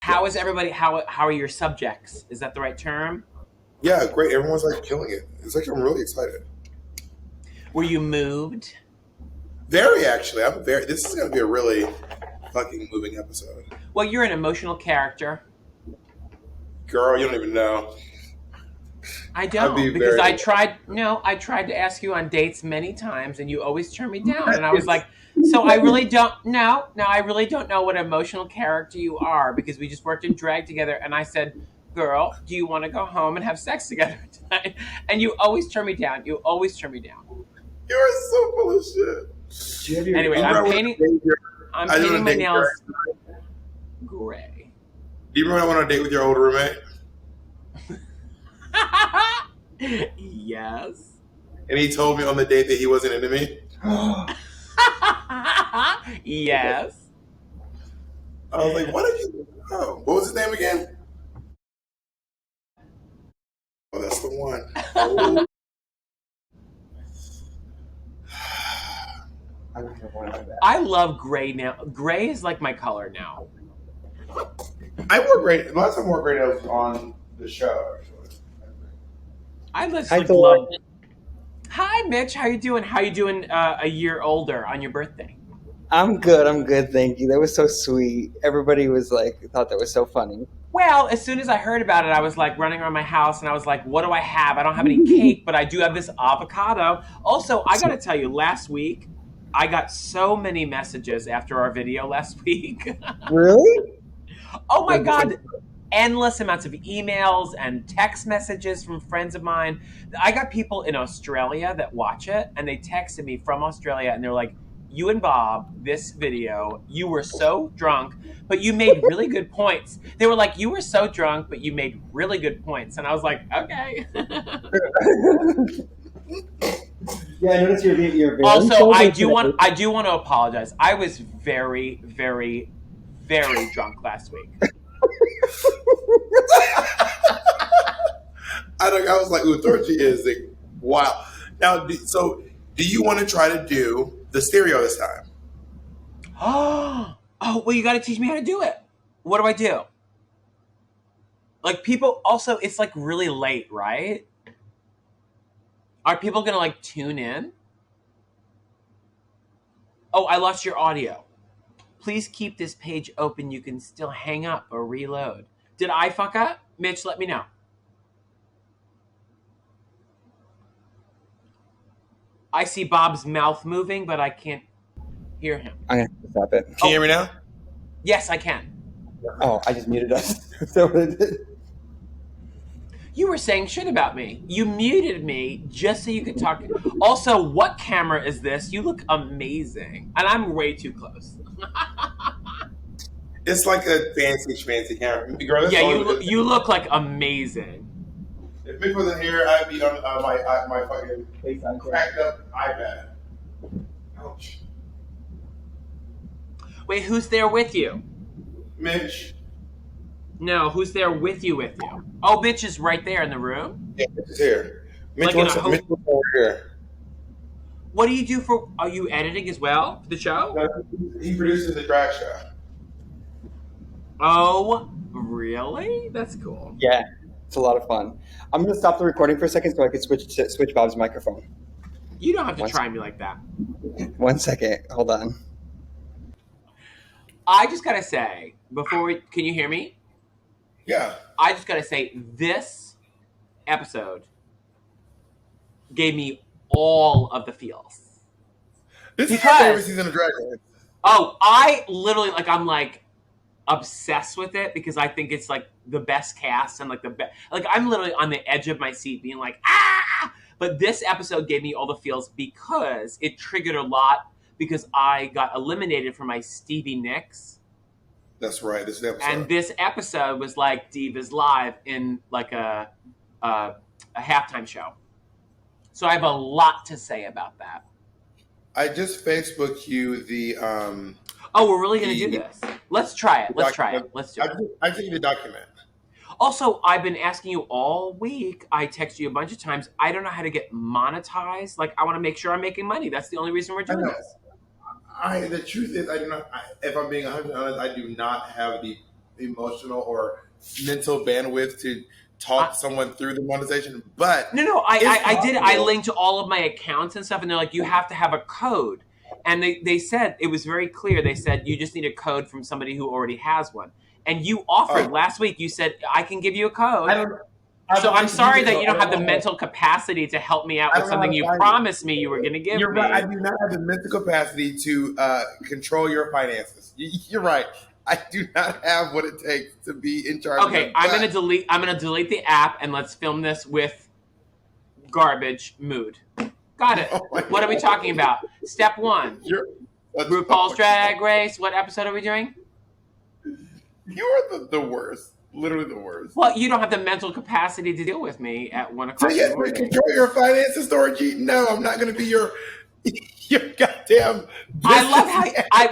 How is everybody? How are your subjects? Is that the right term? Yeah, great. Everyone's like killing it. It's like I'm really excited. Were you moved? Very actually. I'm very. This is gonna be a really fucking moving episode. Well, you're an emotional character. Girl, you don't even know. I I'd be don't because very. I tried. No, I tried to ask you on dates many times, and you always turn me down. And I was like, so I really don't know. Now I really don't know what emotional character you are because we just worked in drag together. And I said, girl, do you want to go home and have sex together tonight? And you always turn me down. You always turn me down. You are so full of shit. Anyway, I'm painting my nails gray. Do you remember I went on a date with your old roommate? Yes. And he told me on the date that he wasn't into me. Yes. I was like, what did you? Oh, what was his name again? Oh, that's the one. Oh. I love gray now. Gray is like my color now. I wore gray. Last time I wore gray nails was on the show. Actually, I just love. Hi, Mitch. How you doing? How you doing? A year older on your birthday. I'm good. Thank you. That was so sweet. Everybody was like, thought that was so funny. Well, as soon as I heard about it, I was like running around my house and I was like, what do I have? I don't have any cake, but I do have this avocado. Also, I got to tell you, last week, I got so many messages after our video last week. Really? Oh my God. Endless amounts of emails and text messages from friends of mine. I got people in Australia that watch it and they texted me from Australia and they're like, you and Bob, this video, you were so drunk, but you made really good points. They were like, you were so drunk, but you made really good points. And I was like, okay. Yeah, I noticed you're Also, I do want to apologize. I was very, very, very drunk last week. I was like, ooh, Thorgy is like, wow. Now, so do you want to try to do the stereo this time? Oh, well, you got to teach me how to do it. What do I do? Like, people also, it's like really late, right? Are people going to like tune in? Oh, I lost your audio. Please keep this page open. You can still hang up or reload. Did I fuck up? Mitch, let me know. I see Bob's mouth moving, but I can't hear him. I'm going to stop it. Can you hear me now? Yes, I can. Oh, I just muted us. So what I did. You were saying shit about me. You muted me just so you could talk. Also, what camera is this? You look amazing. And I'm way too close. It's like a fancy camera. Girl, yeah, you look like amazing. If Mick wasn't here, I'd be on my fucking cracked up iPad. Ouch. Wait, who's there with you? Mitch. No, who's there with you? Oh, Mitch is right there in the room? Yeah, Mitch is here. Mitch Mitch was over here. What do you do for... Are you editing as well for the show? He produces the drag show. Oh, really? That's cool. Yeah, it's a lot of fun. I'm going to stop the recording for a second so I can switch Bob's microphone. You don't have to try me like that. 1 second. Hold on. I just got to say, can you hear me? Yeah. I just got to say, this episode gave me all of the feels. This is my favorite season of Drag Race. Oh, I literally, I'm obsessed with it because I think it's like the best cast and like the best. Like I'm literally on the edge of my seat being like, ah! But this episode gave me all the feels because it triggered a lot because I got eliminated from my Stevie Nicks. That's right. This episode. And this episode was like Divas Live in like a halftime show. So I have a lot to say about that. I just Facebooked you the. Oh, we're really going to do this. Let's try it. Let's do it. I think the document. Also, I've been asking you all week. I text you a bunch of times. I don't know how to get monetized. Like, I want to make sure I'm making money. That's the only reason we're doing this. The truth is, I do not. If I'm being 100% honest, I do not have the emotional or mental bandwidth to talk someone through the monetization. But no, I did. I possible. linked all of my accounts and stuff, and they're like, you have to have a code. And they said, it was very clear. They said, you just need a code from somebody who already has one. And you offered last week, you said, I can give you a code. So I'm sorry that you don't have the mental capacity to help me out with something you promised me you were going to give me. You're right. I do not have the mental capacity to control your finances. You're right. I do not have what it takes to be in charge. Okay, I'm gonna delete the app and let's film this with garbage mood. Got it. What are we talking about? Step 1. RuPaul's Drag Race. What episode are we doing? You are the worst. Literally the worst. Well, you don't have the mental capacity to deal with me at 1 o'clock. So yes, we control your finances, Thorgy. No, I'm not going to be your goddamn. I love how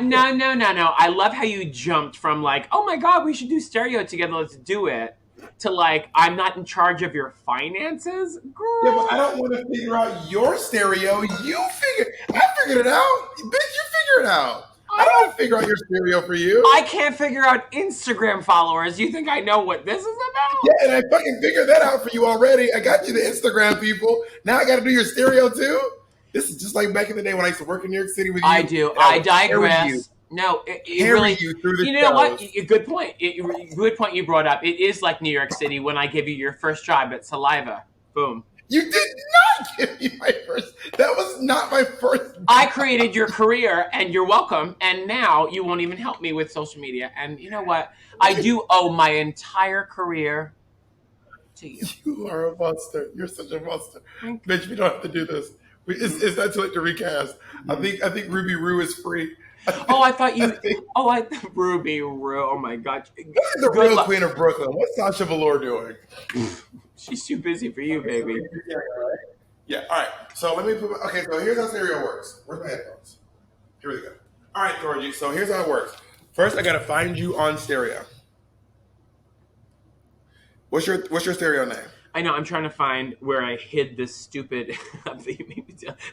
no. I love how you jumped from like, oh my god, we should do stereo together. Let's do it. To like, I'm not in charge of your finances. Girl. Yeah, but I don't want to figure out your stereo. I figured it out, bitch. You figure it out. I don't figure out your stereo for you. I can't figure out Instagram followers. You think I know what this is about? Yeah, and I fucking figured that out for you already. I got you the Instagram people. Now I got to do your stereo too. This is just like back in the day when I used to work in New York City with you. I do. I digress. No, it really. You know what? Good point. Good point you brought up. It is like New York City when I give you your first job at Saliva. Boom. You did not give me my first. That was not my first job. I created your career, and you're welcome. And now you won't even help me with social media. And you know what? I do owe my entire career to you. You are a monster. You're such a monster. Bitch, we don't have to do this. It's not too late to recast. I think Ruby Roo is free. I thought you. Ruby Roo. Oh my God. What's the real queen of Brooklyn? What's Sasha Velour doing? She's too busy for you, baby. Yeah. All right. So let me put. Okay. So here's how stereo works. Where's my headphones? Here we go. All right, Thorgy. So here's how it works. First, I gotta find you on stereo. What's your stereo name? I know. I'm trying to find where I hid this stupid.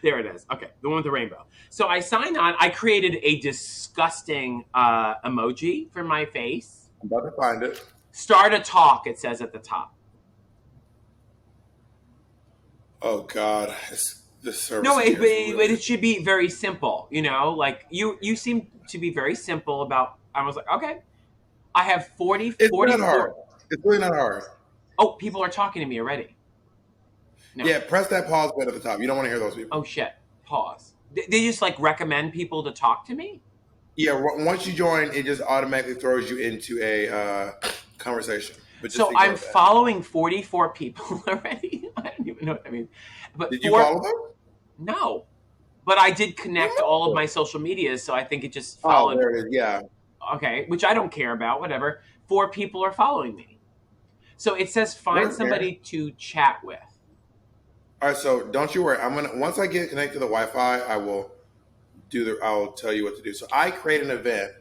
There it is. Okay, the one with the rainbow. So I signed on. I created a disgusting emoji for my face. I'm about to find it. Start a talk. It says at the top. Oh God, this service. No, but it should be very simple. You know, like you seem to be very simple about. I was like, okay, I have 40. It's not hard. It's really not hard. Oh, people are talking to me already. No. Yeah, press that pause button at the top. You don't want to hear those people. Oh shit! Pause. They just like recommend people to talk to me. Yeah, once you join, it just automatically throws you into a conversation. So I'm following 44 people already. I don't even know what that means. But did you follow them? No, but I did connect all of my social medias, so I think it just followed. Oh, there it is. Yeah. Okay, which I don't care about. Whatever. 4 people are following me. So it says find somebody to chat with. All right. So don't you worry. Once I get connected to the Wi-Fi, I'll tell you what to do. So I create an event,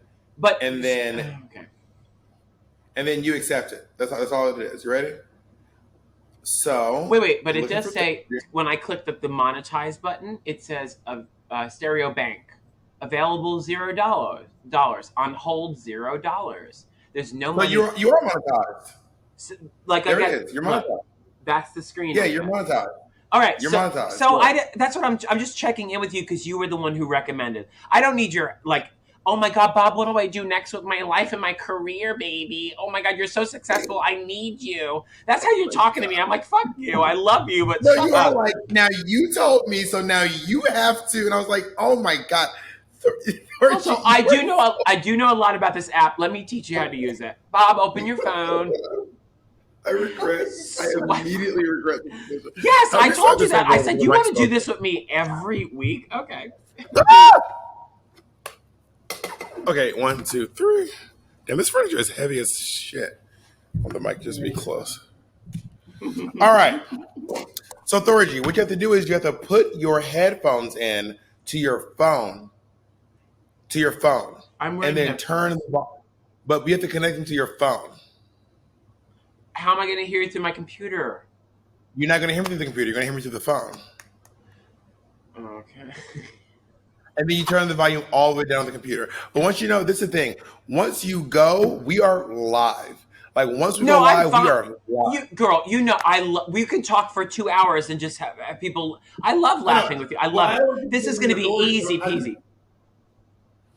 and then you accept it. That's all it is. You ready? So wait, but it does say when I click the monetize button, it says a stereo bank available $0 on hold $0. There's no money. But you are monetized. So, there it is. You're monetized. That's the screen. Yeah, you're monetized. All right, you're monetized. So that's what I'm just checking in with you because you were the one who recommended. I don't need your oh my God, Bob, what do I do next with my life and my career, baby? Oh my God, you're so successful. I need you. That's how you're talking to me. I'm like, fuck you. I love you, but no, you are like, now you told me, so now you have to. And I was like, oh my God. Also, I do know a lot about this app. Let me teach you how to use it. Bob, open your phone. I immediately regret this. Yes, I told you that. I said, you want to do this with me every week? Okay. Okay, 1, 2, 3. Damn, this furniture is heavy as shit. Well, the mic just be close. All right. So, Thorgy, what you have to do is you have to put your headphones in to your phone. And then turn but you have to connect them to your phone. How am I going to hear you through my computer? You're not going to hear me through the computer. You're going to hear me through the phone. Okay. and then you turn the volume all the way down on the computer. But once you know, this is the thing. Once you go, we are live. Like once we go live, we are live. Girl, we can talk for 2 hours and just have people. I love laughing with you. I love it. This is going to be easy peasy.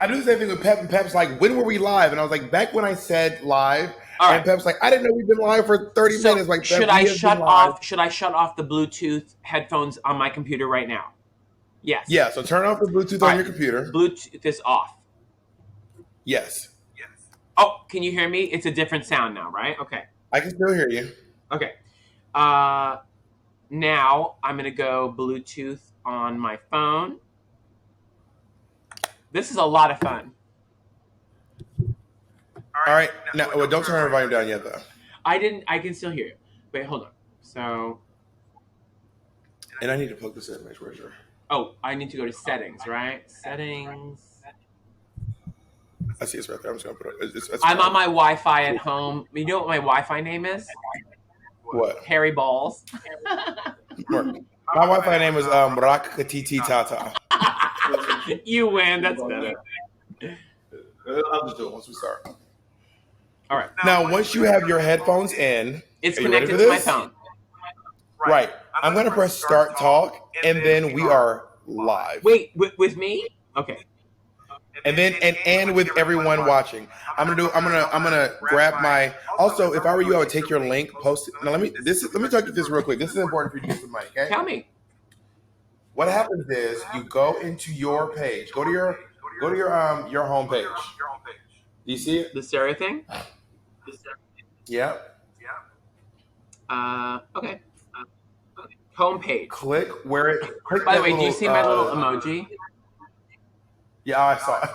I do the same thing with Pep, and Pep's like, when were we live? And I was like, back when I said live. And Pep's like, I didn't know we've been live for 30 minutes. Like, should I shut off the Bluetooth headphones on my computer right now? Yes. Yeah, so turn off the Bluetooth on your computer. Bluetooth is off. Yes. Oh, can you hear me? It's a different sound now, right? Okay. I can still hear you. Okay. Now I'm going to go Bluetooth on my phone. This is a lot of fun. All right. Now, don't turn the volume down yet, though. I can still hear you. Wait, hold on. So. And I need to plug this in, make sure. Oh, I need to go to settings, right? Settings. I see it's right there. I'm just going to put it. I'm on my Wi-Fi at home. You know what my Wi-Fi name is? What? Harry Balls. My Wi-Fi name is Rakatiti Tata. You win. That's better. I'll just do it once we start. All right. Now, once you have your headphones in, it's connected to my phone. Right. I'm going to press start talk, and then we are live. Wait, with me? Okay. And then and with everyone watching, I'm gonna grab my. Also, if I were you, I would take your link, post it. Now let me talk you this real quick. This is important for you to use the mic. Okay? Tell me. What happens is you go into your page. Go to your home page. Do you see it? The stereo thing? Yep. Okay. Home page. Click where it. By the way, do you see my little emoji? Yeah, I saw it.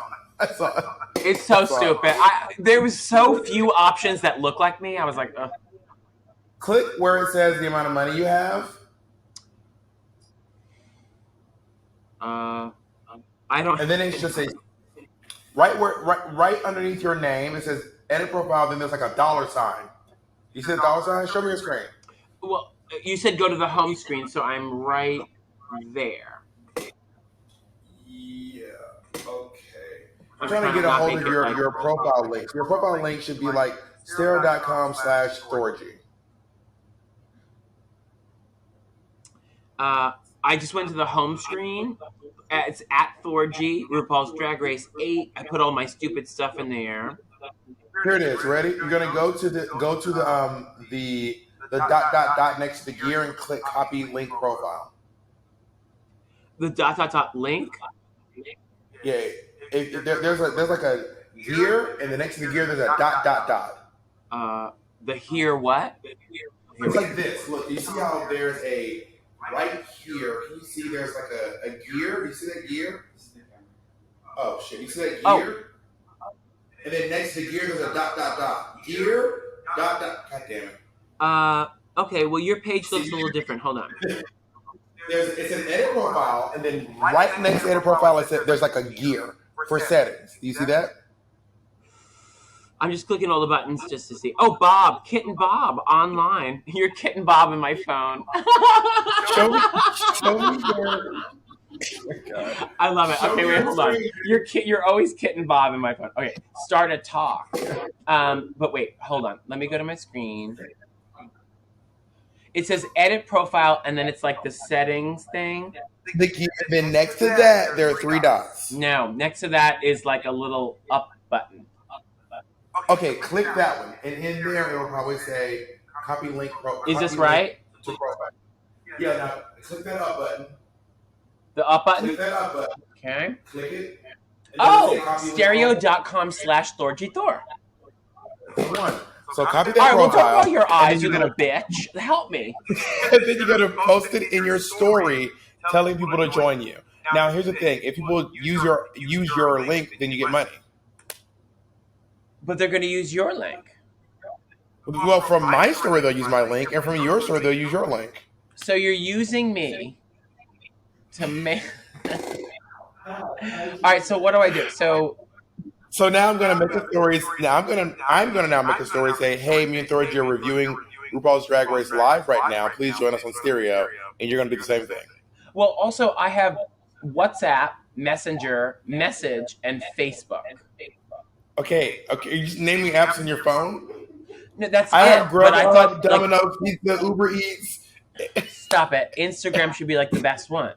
It's so stupid. There was so few options that look like me. I was like, ugh. Click where it says the amount of money you have. I don't. And then it should say right underneath your name. It says edit profile. Then there's like a $sign. You see the $sign? Show me your screen. Well, you said go to the home screen, so I'm right there. Yeah. Okay. I'm trying to get a hold of your profile link. Your profile link should be like stereo.com/Thorgy. I just went to the home screen. It's at Thorgy, RuPaul's Drag Race 8. I put all my stupid stuff in there. Here it is. Ready? You're gonna go to the dot next to the gear and click copy link profile. The dot link. Yeah. There's like a gear, and the next to the gear there's a dot. The here what? It's like this. Look, you see how there's a right here. Can you see there's like a gear? You see that gear? Oh shit! You see that gear? Oh. And then next to the gear there's a dot. Gear dot. God damn it. Okay. Well, your page looks a little different. Hold on. It's an edit profile, and then right next to edit profile, there's like a gear for settings. Do you see that? I'm just clicking all the buttons just to see. Oh, Bob, Kitten Bob, online. You're Kitten Bob in my phone. show me your... Oh I love it. Okay, wait, hold on. You're always Kitten Bob in my phone. Okay, start a talk. But wait, hold on. Let me go to my screen. It says edit profile, and then it's like the settings thing. Then next to that, there are 3 dots. No, next to that is like a little up button. Okay, click that one, and in there it will probably say copy link. Is this right? Yeah, now click that up button. The up button? Click that up button. Okay. Click it. Oh, stereo.com/Thorgy Thor. One. So copy that profile. All right, well, don't roll your eyes, you little bitch. Help me. And then you're going to post it in your story telling people to join you. Now, here's the thing. If people use your link, then you get money. But they're going to use your link. Well, from my story, they'll use my link, and from your story, they'll use your link. So you're using me to make... All right, so what do I do? So now I'm gonna make a story. Now I'm gonna now make a story. Say, hey, me and Thorgy are reviewing RuPaul's Drag Race live right now. Please join us on stereo, and you're gonna do the same thing. Well, also I have WhatsApp Messenger, Message, and Facebook. Okay. You just naming apps on your phone? No, that's I have Grubhub, like, Domino's Pizza, Uber Eats. Stop it. Instagram should be like the best one,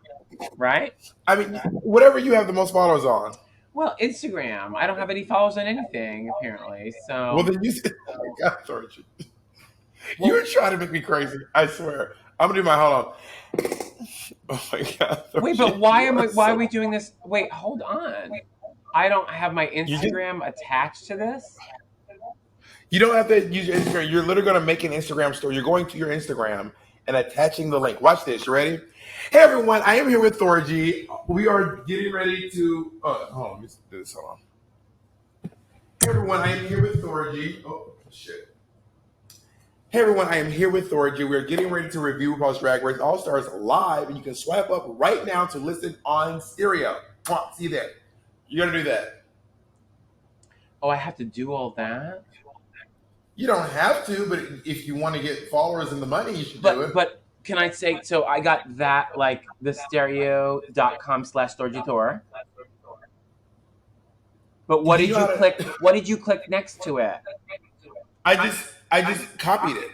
right? I mean, whatever you have the most followers on. Well, Instagram. I don't have any followers on anything, apparently. So. Well, then you. Oh my God, Thorgy. You were trying to make me crazy. I swear. I'm gonna do my hold on. Oh my God. Thorgy, wait, but why are we doing this? Wait, hold on. I don't have my Instagram attached to this. You don't have to use your Instagram. You're literally going to make an Instagram story. You're going to your Instagram and attaching the link. Watch this. You ready? Hey, everyone. I am here with Thorgy. We are getting ready to... hold on. Let me do this. Hold on. Hey, everyone. I am here with Thorgy. Oh, shit. Hey, everyone. I am here with Thorgy. We are getting ready to review RuPaul's Drag Race All-Stars live. And you can swipe up right now to listen on stereo. Come on. See that. You got to do that. Oh, I have to do all that? You don't have to, but if you want to get followers and the money, you should do it. But can I say, so I got that, like, the stereo.com/ThorgyThor. But what did you click? What did you click next to it? I just copied it.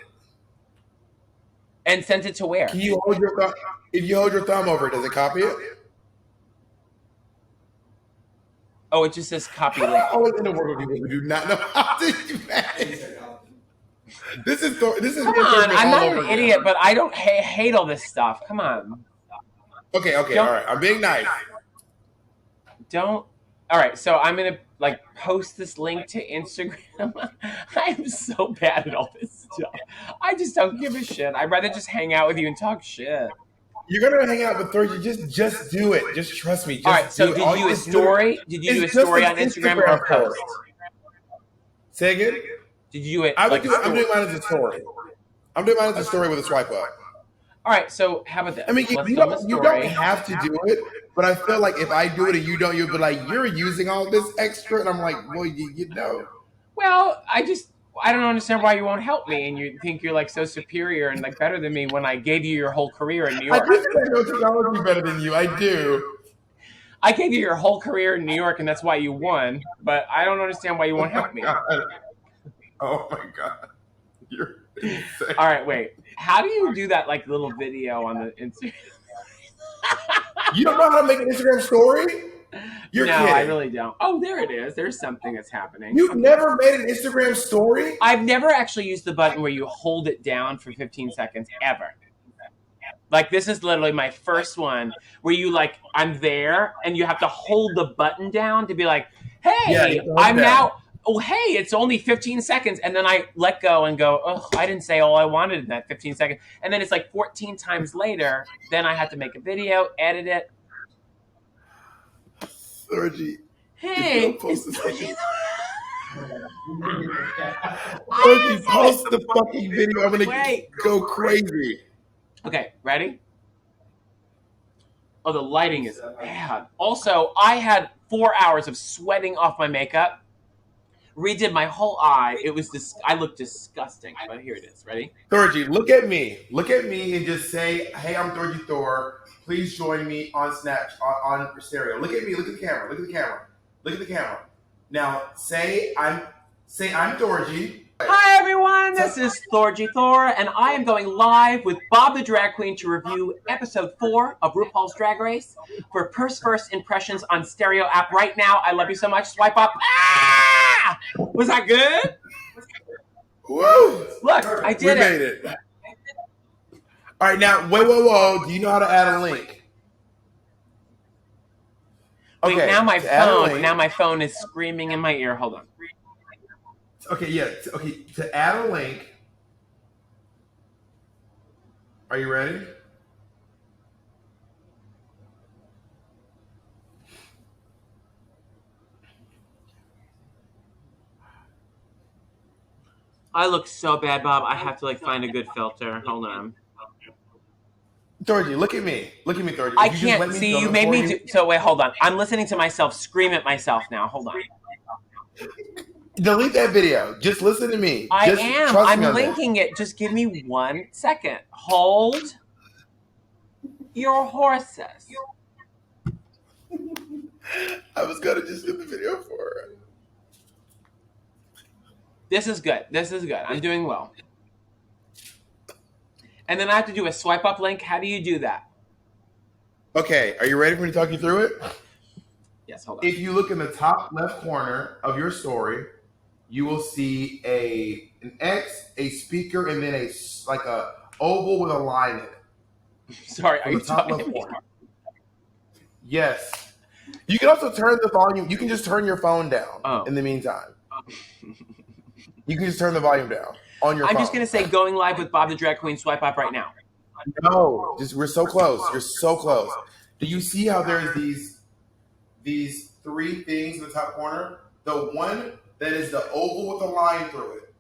And sent it to where? Can you hold your thumb? If you hold your thumb over it, does it copy it? Oh, it just says copy link. Oh, in the world of people who do not know how to do that. This is Come on, I'm not an idiot, but I don't hate all this stuff. Come on. Okay, all right. I'm being nice. All right, so I'm gonna like post this link to Instagram. I am so bad at all this stuff. I just don't give a shit. I'd rather just hang out with you and talk shit. You're gonna hang out with Thorgy. Just do it. Just trust me. All right. So did you do a story? Did you do a story on Instagram or a post? Say again. Did you do it? I'm doing mine as a story. I'm doing mine as a story with a swipe up. All right. So how about this? I mean, you don't have to do it, but I feel like if I do it and you don't, you'll be like, you're using all this extra, and I'm like, well, you know. Well, I don't understand why you won't help me, and you think you're like so superior and like better than me when I gave you your whole career in New York. I do think I know technology better than you. I do. I gave you your whole career in New York, and that's why you won. But I don't understand why you won't help me. Oh my God, you're insane. All right, wait. How do you do that like little video on the Instagram? You don't know how to make an Instagram story? You're kidding. I really don't. Oh, there it is. There's something that's happening. You've never made an Instagram story? I've never actually used the button where you hold it down for 15 seconds ever. Like, this is literally my first one where you, like, I'm there and you have to hold the button down to be like, hey, I'm now, hey, it's only 15 seconds. And then I let go and go, oh, I didn't say all I wanted in that 15 seconds. And then it's like 14 times later, then I have to make a video, edit it. Thorgy. Hey, Thorgy, post the fucking video. I'm gonna go crazy. Okay, ready? Oh, the lighting is bad. Also, I had 4 hours of sweating off my makeup. Redid my whole eye. It was I looked disgusting. But here it is. Ready? Thorgy, look at me. Look at me and just say, "Hey, I'm Thorgy Thor. Please join me on Snap on stereo." Look at me. Look at the camera. Look at the camera. Look at the camera. Now say I'm Thorgy. Hi everyone, this is Thorgy Thor, and I am going live with Bob the Drag Queen to review episode 4 of RuPaul's Drag Race for first impressions on stereo app right now. I love you so much. Swipe up. Ah! Was that good? Woo! Look, I did it. We made it. All right, now, whoa. Do you know how to add a link? Wait, now my phone is screaming in my ear. Hold on. Okay, yeah. Okay, to add a link. Are you ready? I look so bad, Bob. I have to like find a good filter. Hold on. Thorgy, look at me. Look at me, Thorgy. I can't see. You made me do. So wait, hold on. I'm listening to myself scream at myself now. Hold on. Delete that video. Just listen to me. I am. I'm linking it. Just give me 1 second. Hold your horses. I was gonna just do the video for her. This is good. This is good. I'm doing well. And then I have to do a swipe up link. How do you do that? Okay, are you ready for me to talk you through it? Yes, hold on. If you look in the top left corner of your story, you will see an X, a speaker, and then a oval with a line in it. Sorry, are you talking to me? Yes. You can also turn the volume. You can just turn your phone down in the meantime. You can just turn the volume down on your phone. I'm just going to say going live with Bob the Drag Queen, swipe up right now. No, we're so close. You're so close. Do you see how there's these three things in the top corner? The one that is the oval with a line through it.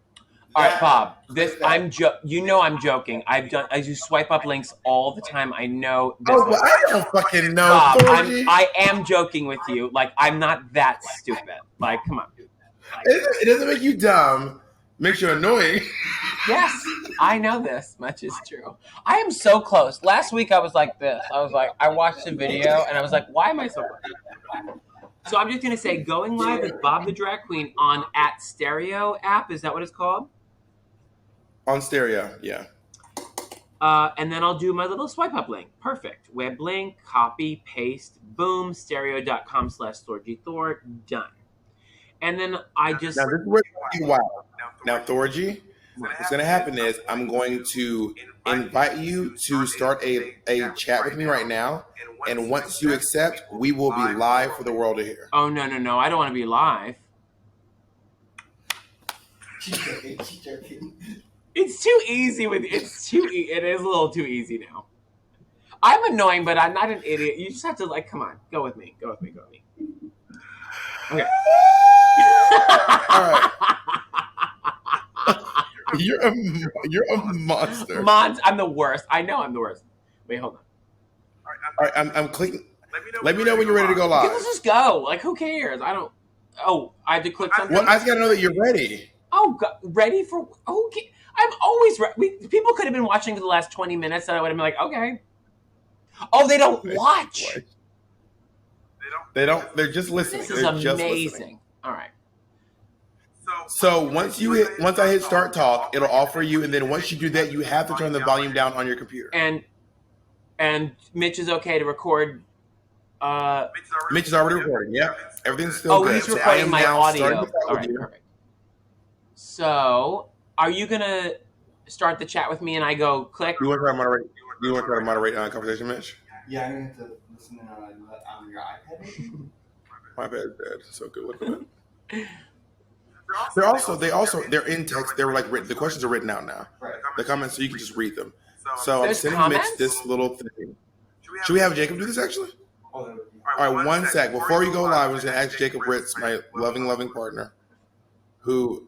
All right, Bob. I'm joking. I do swipe up links all the time. I know. Well, I don't fucking know. Bob, I am joking with you. Like, I'm not that stupid. Like, come on. It doesn't make you dumb. Makes you annoying. Yes, I know this much is true. I am so close. Last week I was like this. I watched a video and I was like, why am I so close? So I'm just going to say going live with Bob the Drag Queen on @Stereo app. Is that what it's called? On Stereo, yeah. And then I'll do my little swipe up link. Perfect. Web link, copy, paste, boom, stereo.com/ThorgyThor, done. And then I just... Now, this is where wow. Now, Thorgy, what's going to happen is I'm going to invite you to start a chat with me right now. And once you accept, we will be live for the world to hear. Oh, no. I don't want to be live. It's too easy it is a little too easy now. I'm annoying, but I'm not an idiot. You just have to come on, go with me. Okay. All right. You're a monster. I'm the worst. I know I'm the worst. Wait, hold on. All right, I'm clicking. Let me know when you're ready to go live. Let's just go. Who cares? I don't. Oh, I have to click something. Well, I just gotta know that you're ready. Oh, God, ready for? Okay, I'm always ready. People could have been watching for the last 20 minutes, and I would have been like, okay. Oh, they don't watch. They don't. They're just listening. This is amazing. All right. So once I hit start talk, it'll offer you, and then once you do that, you have to turn the volume down on your computer. And Mitch is okay to record. Mitch is already recording. Yeah, everything's still good. He's recording my audio. All right, perfect. So, are you gonna start the chat with me, and I go click? You want to try to moderate? You want to try to moderate conversation, Mitch? Yeah, I'm gonna have to listen on your iPad. My bad, Dad. So good looking. They're in text. They're written. The questions are written out now. Right. The comments, so you can just read them. So I'm sending Mitch this little thing. Should we have Jacob do this actually? All right, one sec. Before you go live, I'm just gonna ask Jacob Ritz, my loving partner, who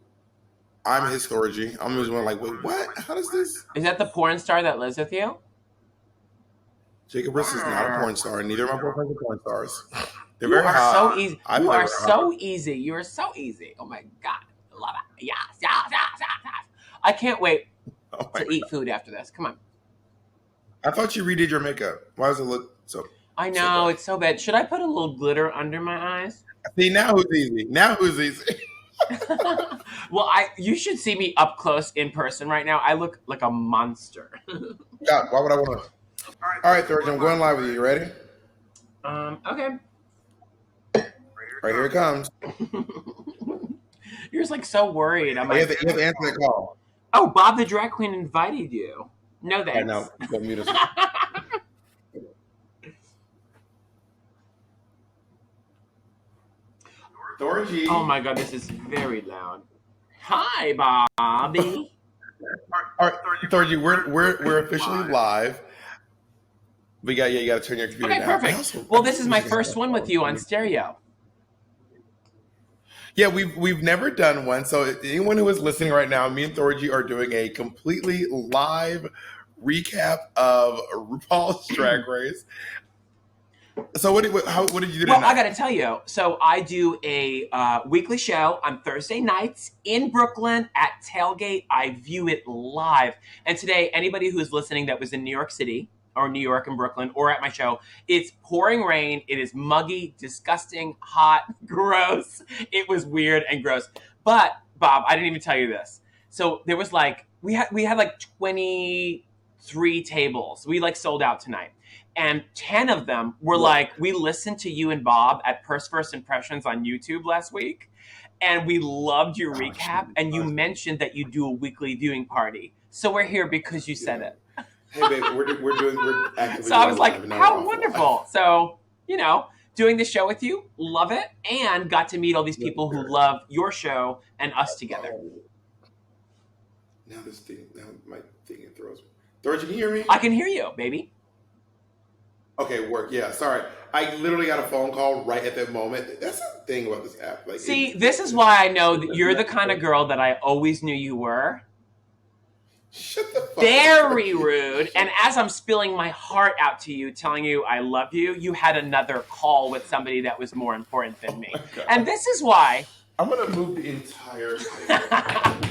I'm his Thorgy. I'm just wait, what? How does this? Is that the porn star that lives with you? Jacob Ritz is not a porn star, and neither of my boyfriends are porn stars. They're very hot. So easy. You are so easy. You are so easy. Oh my God. I love it. Yes. I can't wait to eat food after this. Come on. I thought you redid your makeup. Why does it look so? I know, it's so bad. Should I put a little glitter under my eyes? See, now who's easy? Well, you should see me up close in person right now. I look like a monster. Yeah, why would I want to? All right, Thorgy, I'm going live with you. You ready? Okay. Right, here it comes. You're just so worried. You have to answer the call. Oh, Bob the Drag Queen invited you. No thanks. I know. Don't mute us. Thorgy. Oh my God, this is very loud. Hi, Bobby. All right, Thorgy, we're officially live. You got to turn your computer down. Okay, perfect. Well, this is my first one with you on stereo. Yeah, we've never done one. So anyone who is listening right now, me and Thorgy are doing a completely live recap of RuPaul's Drag Race. So what did you do tonight? Well, I got to tell you. So I do a weekly show on Thursday nights in Brooklyn at Tailgate. I view it live. And today, anybody who's listening that was in New York City, or New York and Brooklyn or at my show, it's pouring rain. It is muggy, disgusting, hot, gross. It was weird and gross. But Bob, I didn't even tell you this. So there was like, we had like 23 tables. We like sold out tonight. And 10 of them were like, we listened to you and Bob at First Impressions on YouTube last week. And we loved your recap. And you mentioned that you do a weekly viewing party. So we're here because you said it. Hey, babe, we're actively. So I was like, how wonderful. So, you know, doing the show with you, love it. And got to meet all these people who love your show and us together. Now my thing throws me. Thorgy, can you hear me? I can hear you, baby. Okay, work. Yeah, sorry. I literally got a phone call right at that moment. That's the thing about this app. Like, see, this is why I know that you're the kind of girl that I always knew you were. Shut the fuck Very rude. And as I'm spilling my heart out to you, telling you I love you, you had another call with somebody that was more important than me. And this is why. I'm going to move the entire thing.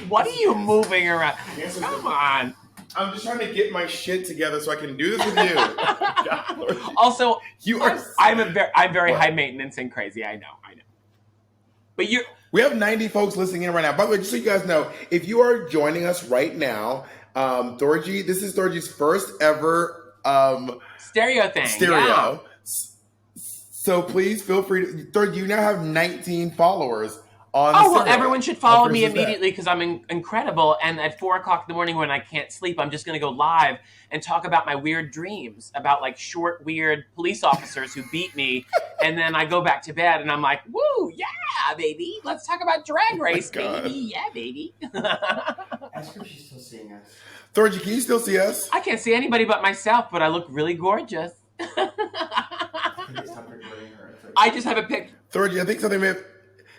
What are you moving around? Come on. I'm just trying to get my shit together so I can do this with you. Also, I'm very what? high maintenance and crazy. I know. But we have 90 folks listening in right now. By the way, just so you guys know, if you are joining us right now, Thorgy, this is Thorgy's first ever stereo thing. Yeah. So please feel free to, Thorgy, you now have 19 followers. Well, everyone should follow me immediately because I'm incredible. And at 4 o'clock in the morning when I can't sleep, I'm just going to go live and talk about my weird dreams about like short, weird police officers who beat me. And then I go back to bed and I'm like, woo, yeah, baby. Let's talk about Drag Race, baby. Yeah, baby. Ask her if she's still seeing us. Thorgy, can you still see us? I can't see anybody but myself, but I look really gorgeous. I just have a pic. Thorgy, I think something may have...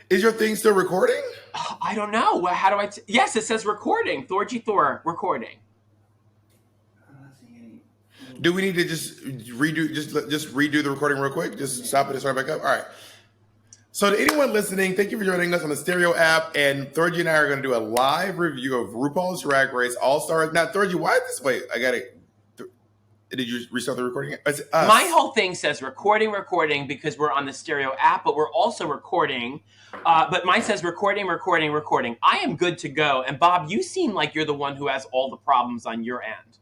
Is your thing still recording? Oh, I don't know. How do I... Yes, it says recording. Thorgy Thor, recording. I'm not seeing any. Do we need to just redo the recording real quick? Just stop it and start back up? All right. So to anyone listening, thank you for joining us on the Stereo app. And Thorgy and I are going to do a live review of RuPaul's Drag Race All-Stars. Now, Thorgy, why is this? Wait, I got it. Did you restart the recording? My whole thing says recording because we're on the Stereo app, but we're also recording. But mine says recording. I am good to go. And Bob, you seem like you're the one who has all the problems on your end.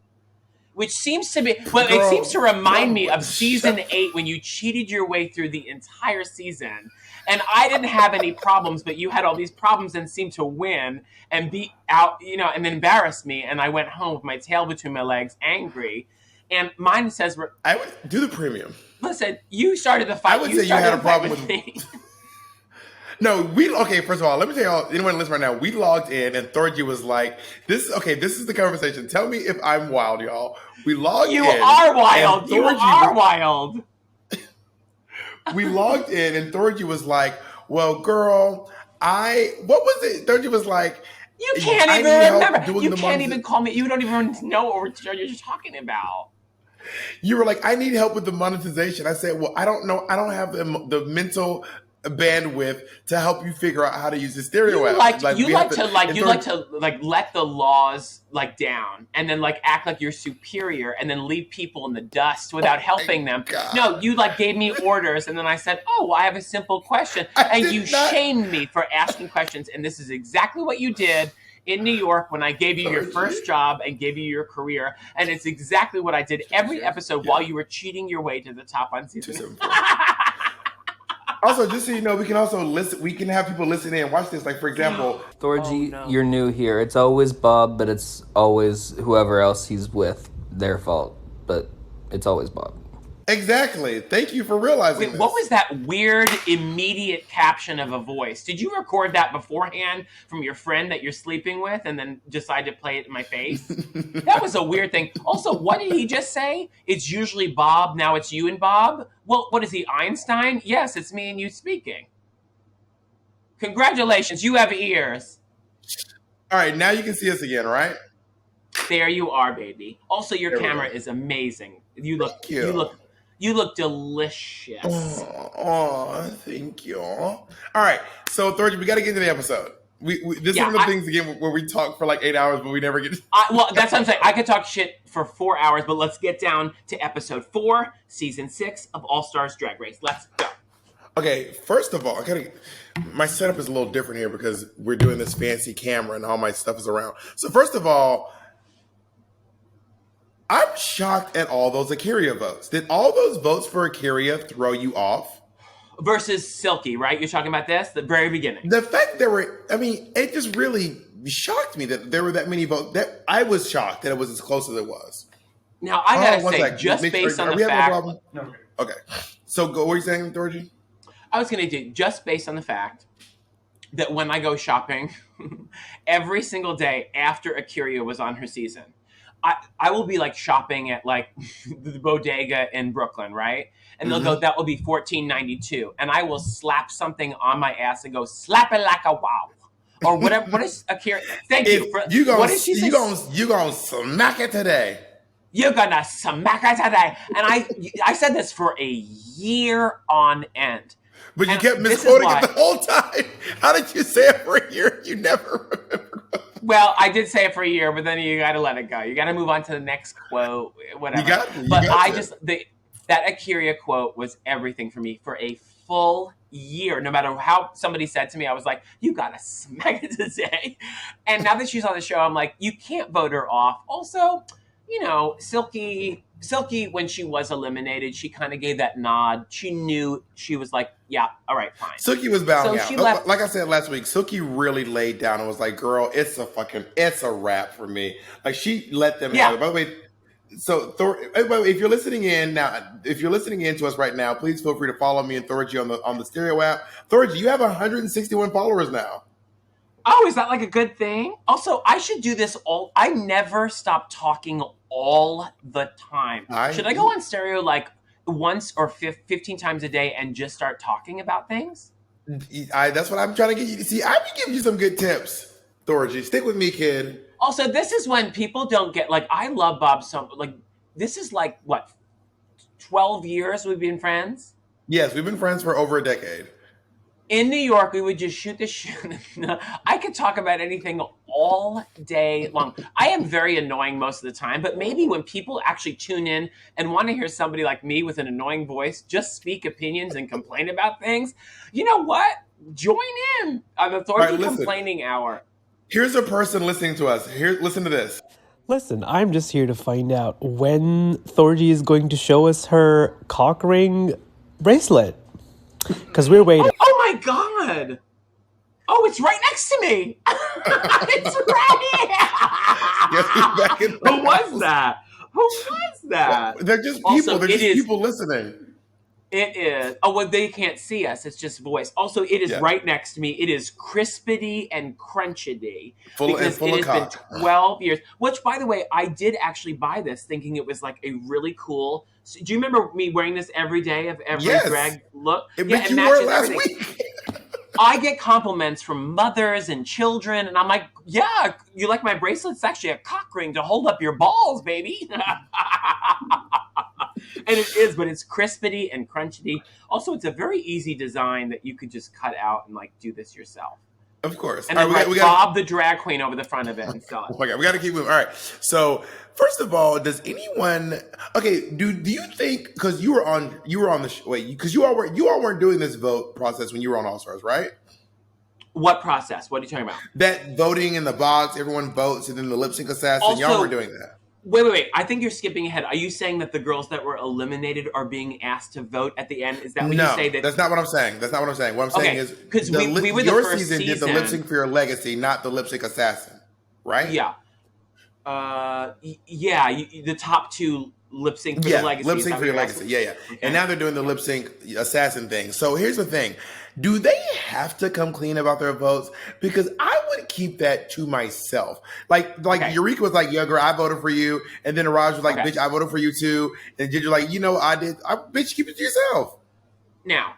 Which seems to be, but it seems to remind me of season 8 when you cheated your way through the entire season. And I didn't have any problems, but you had all these problems and seemed to win and beat out, and embarrass me. And I went home with my tail between my legs, angry. And mine says... I would do the premium. Listen, you started the fight. I would say you had a problem with me. No, first of all, let me tell y'all, anyone listening right now, we logged in and Thorgy was like, this is the conversation. Tell me if I'm wild, y'all. We logged in. You are wild. You are wild. We logged in and Thorgy was like, well, girl, what was it? Thorgy was like, you can't even remember. You can't even call me. You don't even know what you're talking about. You were like, I need help with the monetization. I said, well, I don't know. I don't have the mental bandwidth to help you figure out how to use the Stereo app. You like to let the laws down and then act like you're superior and then leave people in the dust without helping them. God. No, you gave me orders and then I said, oh, I have a simple question. And you shamed me for asking questions. And this is exactly what you did in New York when I gave you your first job and gave you your career. And it's exactly what I did every episode while you were cheating your way to the top on season. Also, just so you know, we can also listen. We can have people listen in and watch this. Like, for example, Thorgy, You're new here. It's always Bob, but it's always whoever else he's with, their fault. But it's always Bob. Exactly. Thank you for realizing this. What was that weird, immediate caption of a voice? Did you record that beforehand from your friend that you're sleeping with and then decide to play it in my face? That was a weird thing. Also, what did he just say? It's usually Bob, now it's you and Bob? Well, what is he, Einstein? Yes, it's me and you speaking. Congratulations, you have ears. All right, now you can see us again, right? There you are, baby. Also, your camera is amazing. You look delicious. Oh, thank you. All right, so Thorgy, we got to get into the episode. This is one of the things again where we talk for like 8 hours, but we never get. Well, that's what I'm saying. I could talk shit for 4 hours, but let's get down to episode 4, season 6 of All Stars Drag Race. Let's go. Okay, first of all, my setup is a little different here because we're doing this fancy camera and all my stuff is around. So first of all, I'm shocked at all those Akira votes. Did all those votes for Akira throw you off? Versus Silky, right? You're talking about this? The very beginning. The fact it just really shocked me that there were that many votes. That I was shocked that it was as close as it was. Now, I gotta say, just based on the fact... No. Okay. So, what were you saying, Thorgy? I was gonna do, just based on the fact that when I go shopping, every single day after Akira was on her season, I will be like shopping at like the bodega in Brooklyn, right? And they'll go, that will be $14.92, and I will slap something on my ass and go, slap it like a wow, or whatever. What is Akira? Thank you. What did she say? You gonna smack it today? You're gonna smack it today, and I said this for a year on end. But you kept misquoting it the whole time. How did you say it for a year? You never remember. Well, I did say it for a year, but then you got to let it go. You got to move on to the next quote, whatever. That Akira quote was everything for me for a full year. No matter how somebody said to me, I was like, you got to smack it today. And now that she's on the show, I'm like, you can't vote her off. Also, you know, Silky, when she was eliminated, she kind of gave that nod. She knew, she was like, yeah, all right, fine. Silky was bowing out. Like I said last week, Silky really laid down and was like, girl, it's a wrap for me. Like, she let them have it. By the way, so if you're listening in to us right now, please feel free to follow me and Thorgy on the Stereo app. Thorgy, you have 161 followers now. Oh, is that like a good thing? Also, I should do this I never stop talking all the time. Should I go on Stereo like once or 15 times a day and just start talking about things? That's what I'm trying to get you to see. I've been giving you some good tips, Thorgy. Stick with me, kid. Also, this is when people don't get, like, I love Bob so, like, this is like, what, 12 years we've been friends? Yes, we've been friends for over a decade. In New York, we would just shoot the shit. I could talk about anything all day long. I am very annoying most of the time, but maybe when people actually tune in and want to hear somebody like me with an annoying voice just speak opinions and complain about things, you know what? Join in on the Thorgy Complaining Hour. Here's a person listening to us. Listen to this. Listen, I'm just here to find out when Thorgy is going to show us her cock ring bracelet. Because we're waiting. Oh my God! Oh, it's right next to me! It's right here! Who was that? They're just people. Also, people listening. It is. Oh, well, they can't see us. It's just voice. Also, it is right next to me. It is crispity and crunchity. Because it has been 12 years. Which, by the way, I did actually buy this thinking it was like a really cool... Do you remember me wearing this every day of every drag look? You wore it last week. I get compliments from mothers and children, and I'm like, yeah, you like my bracelet? It's actually a cock ring to hold up your balls, baby. And it is, but it's crispity and crunchity. Also, it's a very easy design that you could just cut out and like do this yourself. Of course. And then we Bob the drag queen over the front of it and sell it. Oh my God, we got to keep moving. All right. So first of all, does anyone? Okay, do you think because you were on the because you all weren't doing this vote process when you were on All Stars, right? What process? What are you talking about? That voting in the box, everyone votes, and then the lip sync assassin. Also, y'all were doing that. Wait. I think you're skipping ahead. Are you saying that the girls that were eliminated are being asked to vote at the end? Is that what you say? That's not what I'm saying. What I'm saying is because we were the your first season did the lip sync for your legacy, not the lip sync assassin, right? Yeah. The top two lip sync for your legacy. Lip sync for your legacy. Yeah. Okay. And now they're doing the lip sync assassin thing. So here's the thing. Do they have to come clean about their votes? Because I would keep that to myself. Like Eureka was like, yeah, girl, I voted for you. And then Raj was like, bitch, I voted for you too. And Ginger like, I did. Bitch, keep it to yourself. Now,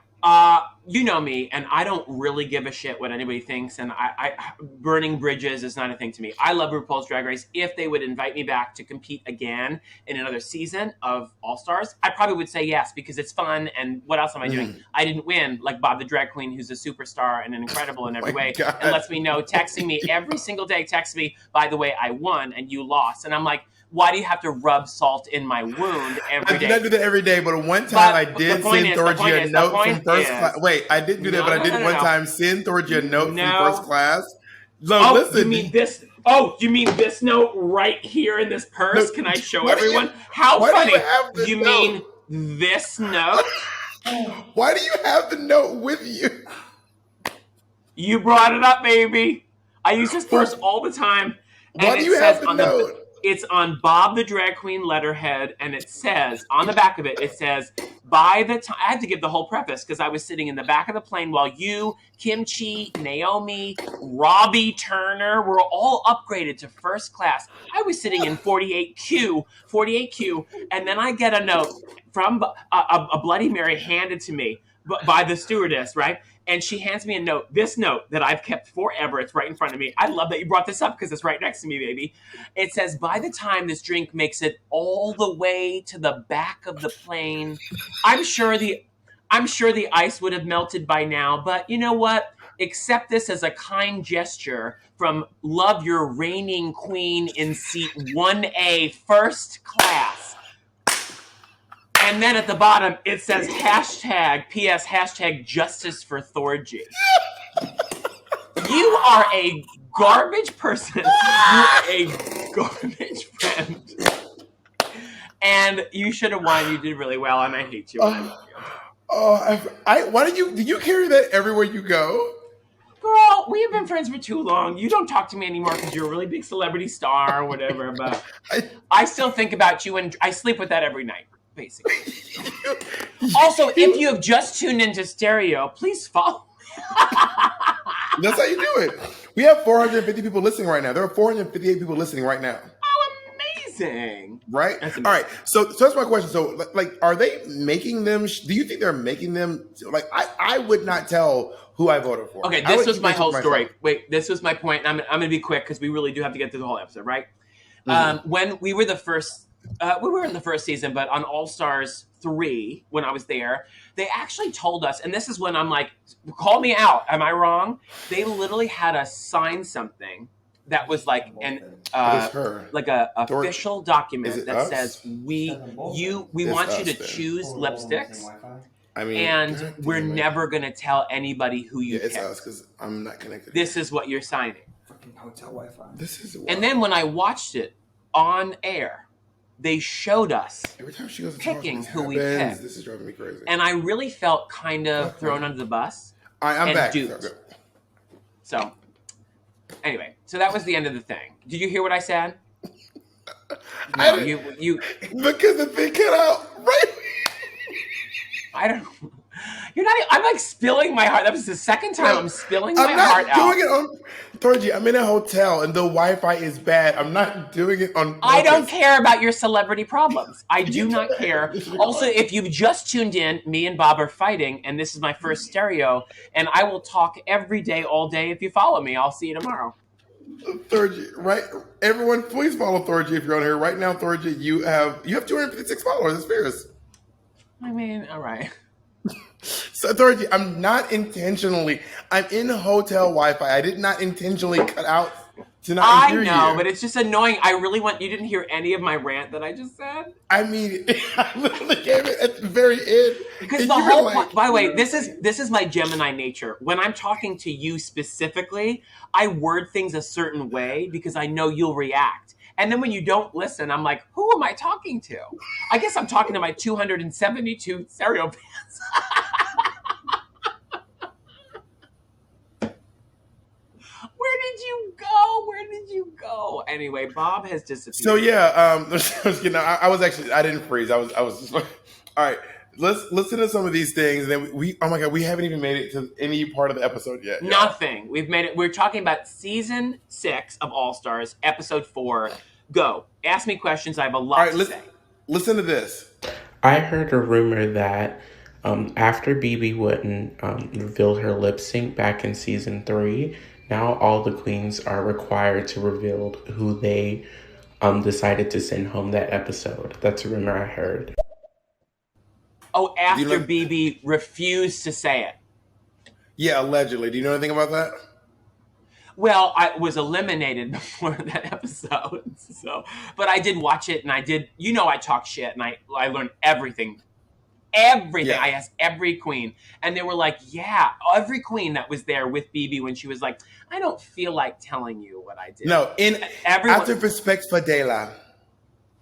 you know me, and I don't really give a shit what anybody thinks, and I burning bridges is not a thing to me. I love RuPaul's Drag Race. If they would invite me back to compete again in another season of All Stars, I probably would say yes, because it's fun, and what else am I doing? I didn't win, like Bob the Drag Queen, who's a superstar and incredible in every way, and lets me know, texting me every single day, text me, by the way, I won, and you lost. And I'm like, why do you have to rub salt in my wound every day? I do not do that every day, but one time I did send Thorgy a note from first class. Wait, I didn't do that, but I did one time send Thorgy a note from first class. No, listen. You mean this? Oh, you mean this note right here in this purse? No, can I show everyone? How funny. You mean this note? Why do you have the note with you? You brought it up, baby. I use this purse all the time. Why do you have the note? It's on Bob the Drag Queen letterhead, and it says, on the back of it, it says, by the time, I had to give the whole preface because I was sitting in the back of the plane while you, Kimchi, Naomi, Robbie Turner were all upgraded to first class. I was sitting in 48Q, and then I get a note from a Bloody Mary handed to me by the stewardess, right? And she hands me a note, this note that I've kept forever. It's right in front of me. I love that you brought this up because it's right next to me, baby. It says, by the time this drink makes it all the way to the back of the plane, I'm sure the ice would have melted by now. But you know what? Accept this as a kind gesture from Love Your Reigning Queen in seat 1A, first class. And then at the bottom, it says hashtag, P.S. hashtag justice for Thorgy. You are a garbage person. You are a garbage friend. And you should have won. You did really well, and I hate you. Why do you carry that everywhere you go? Girl, we have been friends for too long. You don't talk to me anymore because you're a really big celebrity star or whatever, but I still think about you, and I sleep with that every night. Basically. Also, if you have just tuned into Stereo, please follow. That's how you do it. We have 450 people listening right now. There are 458 people listening right now. Oh, amazing! Right? All right. So that's my question. So, like, are they making them? Do you think they're making them? Like, I would not tell who I voted for. Okay, this was my whole story. Wait, this was my point. I'm going to be quick because we really do have to get through the whole episode, right? Mm-hmm. When we were we were in the first season, but on All Stars 3, when I was there, they actually told us, and this is when I'm like, call me out, am I wrong? They literally had us sign something that was like a official document that says we want you to choose lipsticks. I mean, and we're never going to tell anybody who you picked. It's us because I'm not connected. This is what you're signing. Fucking hotel Wi-Fi. This is wild. And then when I watched it on air, they showed us every time she goes picking who we picked. This is driving me crazy. And I really felt kind of thrown under the bus. I'm back. So, anyway, so that was the end of the thing. Did you hear what I said? No, you because the thing cut out right. I don't know. You're not. I'm like spilling my heart. That was the second time I'm spilling my heart out. I'm not doing it on Thorgy. I'm in a hotel and the Wi-Fi is bad. I'm not doing it on purpose. I don't care about your celebrity problems. I do not care. Also, if you've just tuned in, me and Bob are fighting, and this is my first Stereo, and I will talk every day, all day. If you follow me, I'll see you tomorrow. Thorgy, right? Everyone, please follow Thorgy if you're on here right now. Thorgy, you have 256 followers. It's fierce. I mean, all right. So Thorgy, I'm in hotel Wi-Fi. I did not intentionally cut out to not hear you. I know, but it's just annoying. I really you didn't hear any of my rant that I just said? I mean, I literally gave it at the very end. Because the whole point, by the way, this is my Gemini nature. When I'm talking to you specifically, I word things a certain way because I know you'll react. And then when you don't listen, I'm like, who am I talking to? I guess I'm talking to my 272 Stereo fans. Where did you go? Anyway, Bob has disappeared. So yeah, I didn't freeze. I was all right. Let's listen to some of these things. And then we haven't even made it to any part of the episode yet. Nothing. We've made it. We're talking about season 6 of All Stars, episode 4. Go. Ask me questions. I have a lot to say. Listen to this. I heard a rumor that After BB wouldn't reveal her lip sync back in season 3, now all the queens are required to reveal who they decided to send home that episode. That's a rumor I heard. Oh, after BB refused to say it. Yeah, allegedly. Do you know anything about that? Well, I was eliminated before that episode, but I did watch it, and I did. I talk shit, and I learned everything. Everything. Yeah. I asked every queen, and they were like, "Yeah." Every queen that was there with BB when she was like, "I don't feel like telling you what I did." No, out of respect for Dela.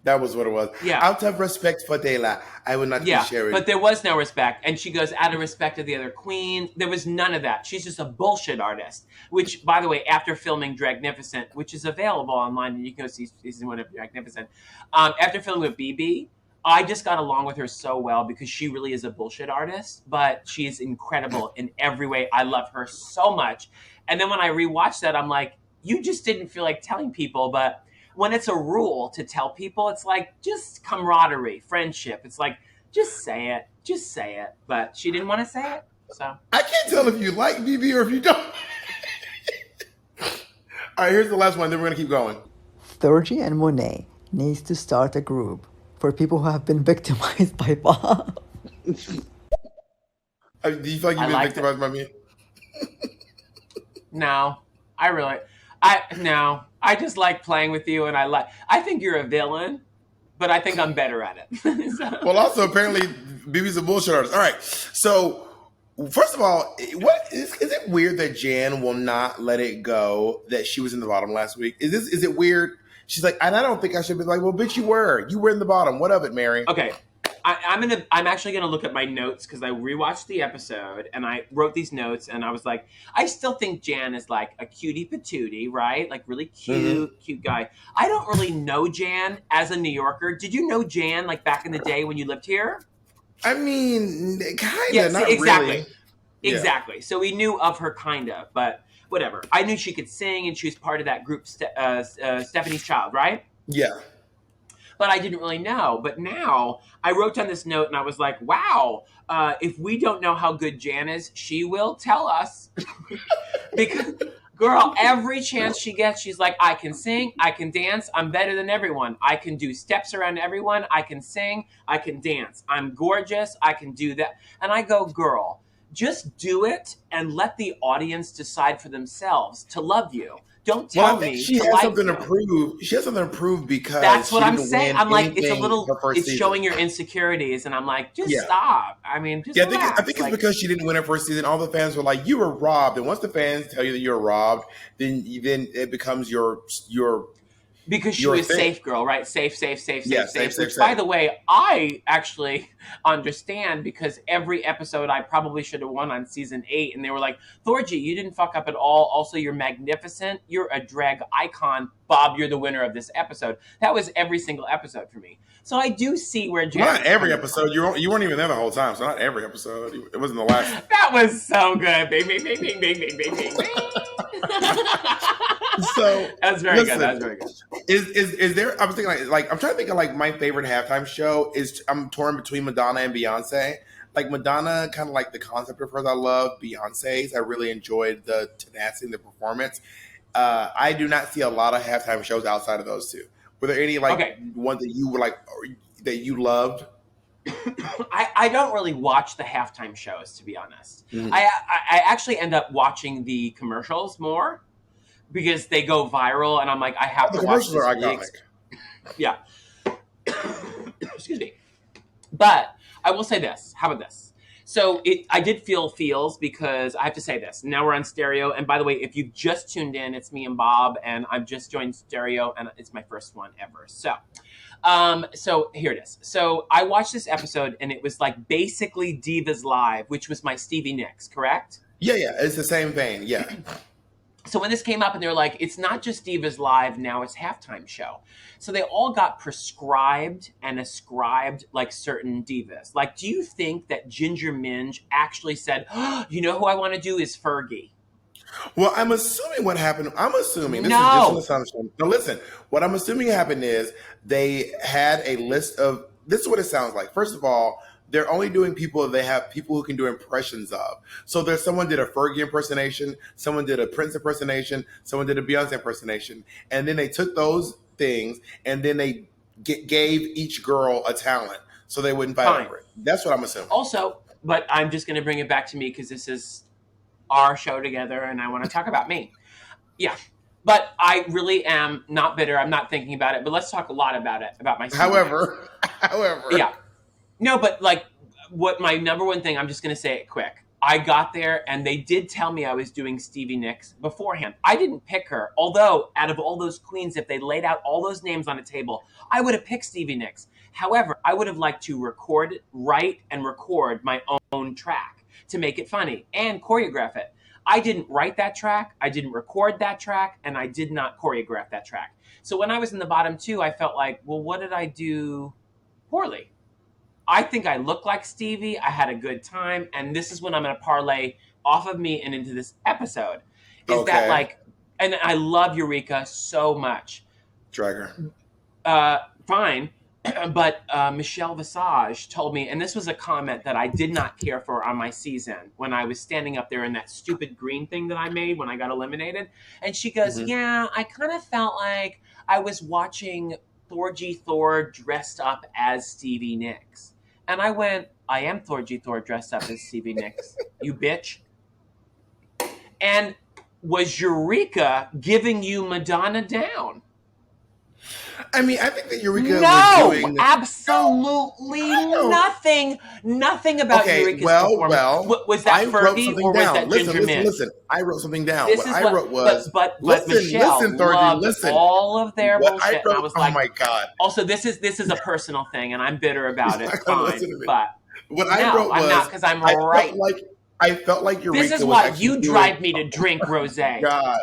That was what it was. Yeah. Out of respect for Dela, I would not be sharing. But there was no respect. And she goes, out of respect of the other queen. There was none of that. She's just a bullshit artist. Which, by the way, after filming Dragnificent, which is available online, and you can go see season 1 of Dragnificent, after filming with BB, I just got along with her so well because she really is a bullshit artist. But she is incredible in every way. I love her so much. And then when I rewatched that, I'm like, you just didn't feel like telling people, but when it's a rule to tell people, it's like just camaraderie, friendship. It's like, just say it. But she didn't want to say it, so. I can't tell if you like BB or if you don't. All right, here's the last one, then we're going to keep going. Thorgy and Monet needs to start a group for people who have been victimized by Bob. Do you feel like you've been victimized by me? No, I just like playing with you, and I think you're a villain, but I think I'm better at it. Well, also, apparently, BB's a bullshit artist. All right, so, first of all, is it weird that Jan will not let it go that she was in the bottom last week? Is it weird? She's like, and I don't think I should be like, well, bitch, you were in the bottom. What of it, Mary? Okay. I'm actually gonna look at my notes because I rewatched the episode and I wrote these notes and I was like, I still think Jan is like a cutie patootie, right? Like really cute guy. I don't really know Jan as a New Yorker. Did you know Jan like back in the day when you lived here? I mean, kinda, not exactly. Really. Exactly. Yeah. So we knew of her kinda, but whatever. I knew she could sing and she was part of that group, Stephanie's Child, right? Yeah. But I didn't really know. But now I wrote down this note and I was like, wow, if we don't know how good Jan is, she will tell us. Because, girl, every chance she gets, she's like, I can sing, I can dance, I'm better than everyone. I can do steps around everyone, I can sing, I can dance. I'm gorgeous, I can do that. And I go, girl, just do it and let the audience decide for themselves to love you. Don't tell me. She has something to prove. She has something to prove because that's what I'm saying. I'm like, it's showing your insecurities, and I'm like, just stop. I mean, just relax. I think it's because she didn't win her first season. All the fans were like, you were robbed, and once the fans tell you that you're robbed, then it becomes your. Because she was safe, girl, right? Safe. Yeah, safe. Which, by the way, I actually understand because every episode I probably should have won on season 8. And they were like, Thorgy, you didn't fuck up at all. Also, you're magnificent. You're a drag icon. Bob, you're the winner of this episode. That was every single episode for me. So I do see where Jan. Not every episode. You weren't even there the whole time. So not every episode. It wasn't the last. That was so good. Bing, bing, bing, bing, bing, bing, bing, bing. So that's very good. That's very good. Is there? I was thinking like I'm trying to think of like my favorite halftime show is I'm torn between Madonna and Beyonce. Like Madonna, kind of like the concept of hers I love. Beyonce's, I really enjoyed the tenacity and the performance. I do not see a lot of halftime shows outside of those two. Were there any ones that you were like that you loved? I don't really watch the halftime shows, to be honest. Mm-hmm. I actually end up watching the commercials more. Because they go viral, and I'm like, I have to watch this. The commercials are iconic. Yeah. Excuse me. But I will say this. How about this? So I did feel feels because I have to say this. Now we're on stereo. And by the way, if you've just tuned in, it's me and Bob, and I've just joined stereo, and it's my first one ever. So here it is. So I watched this episode, and it was like basically Divas Live, which was my Stevie Nicks, correct? Yeah. It's the same vein. Yeah. So when this came up and they were like, it's not just Divas Live, now it's halftime show. So they all got prescribed and ascribed like certain divas. Like, do you think that Ginger Minge actually said, oh, you know who I want to do is Fergie? Well, I'm assuming what happened. This is just an assumption. Now listen, what I'm assuming happened is they had a list of, this is what it sounds like. First of all, they're only doing people they have people who can do impressions of. So there's someone did a Fergie impersonation, someone did a Prince impersonation, someone did a Beyonce impersonation, and then they took those things and then they gave each girl a talent so they wouldn't fight over it. That's what I'm assuming. Also, but I'm just going to bring it back to me because this is our show together and I want to talk about me. Yeah. But I really am not bitter. I'm not thinking about it. But let's talk a lot about it, about my However. Yeah. No, but like what my number one thing, I'm just going to say it quick. I got there and they did tell me I was doing Stevie Nicks beforehand. I didn't pick her. Although out of all those queens, if they laid out all those names on a table, I would have picked Stevie Nicks. However, I would have liked to write and record my own track to make it funny and choreograph it. I didn't write that track, I didn't record that track, and I did not choreograph that track. So when I was in the bottom two, I felt like, well, what did I do poorly? I think I look like Stevie, I had a good time, and this is when I'm going to parlay off of me and into this episode. Is that like, and I love Eureka so much. Drag her. Fine. But Michelle Visage told me, and this was a comment that I did not care for on my season when I was standing up there in that stupid green thing that I made when I got eliminated. And she goes, yeah, I kind of felt like I was watching Thorgy Thor dressed up as Stevie Nicks. And I went, I am Thorgy Thor dressed up as Stevie Nicks, you bitch. And was Eureka giving you Madonna down? I mean, I think that Eureka was doing... absolutely nothing. Nothing about Eureka's performance. Was that Fergie or was that Ginger Mint? Listen, I wrote something down. What I wrote was... But Michelle loved all of their bullshit. And I was like, oh my God. Also, this is a personal thing, and I'm bitter about it. Fine, but... What I wrote was... I'm not, because I'm right. I felt like Eureka was... This is why you drive me to drink rosé. God.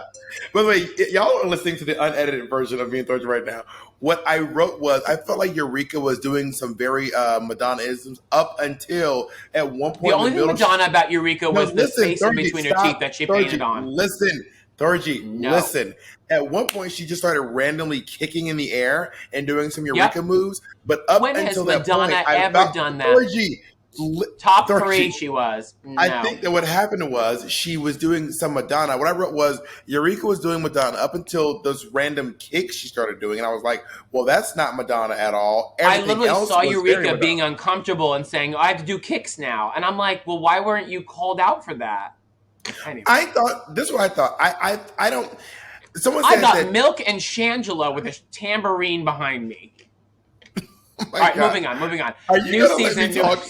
By the way, y'all are listening to the unedited version of me and Thorgy right now. What I wrote was, I felt like Eureka was doing some very Madonna-isms up until at one point... The only thing Madonna about Eureka was the space in between her teeth that she painted on. Listen. At one point, she just started randomly kicking in the air and doing some Eureka moves. But up until that point, I thought done that? Top three, she was. No. I think that what happened was she was doing some Madonna. What I wrote was Eureka was doing Madonna up until those random kicks she started doing. And I was like, well, that's not Madonna at all. I literally saw Eureka being uncomfortable and saying, I have to do kicks now. And I'm like, well, why weren't you called out for that? Anyway. I thought, this is what I thought. I don't, someone said I got Milk and Shangela with a tambourine behind me. Oh all right, God. moving on. Are you new gonna season, let me talk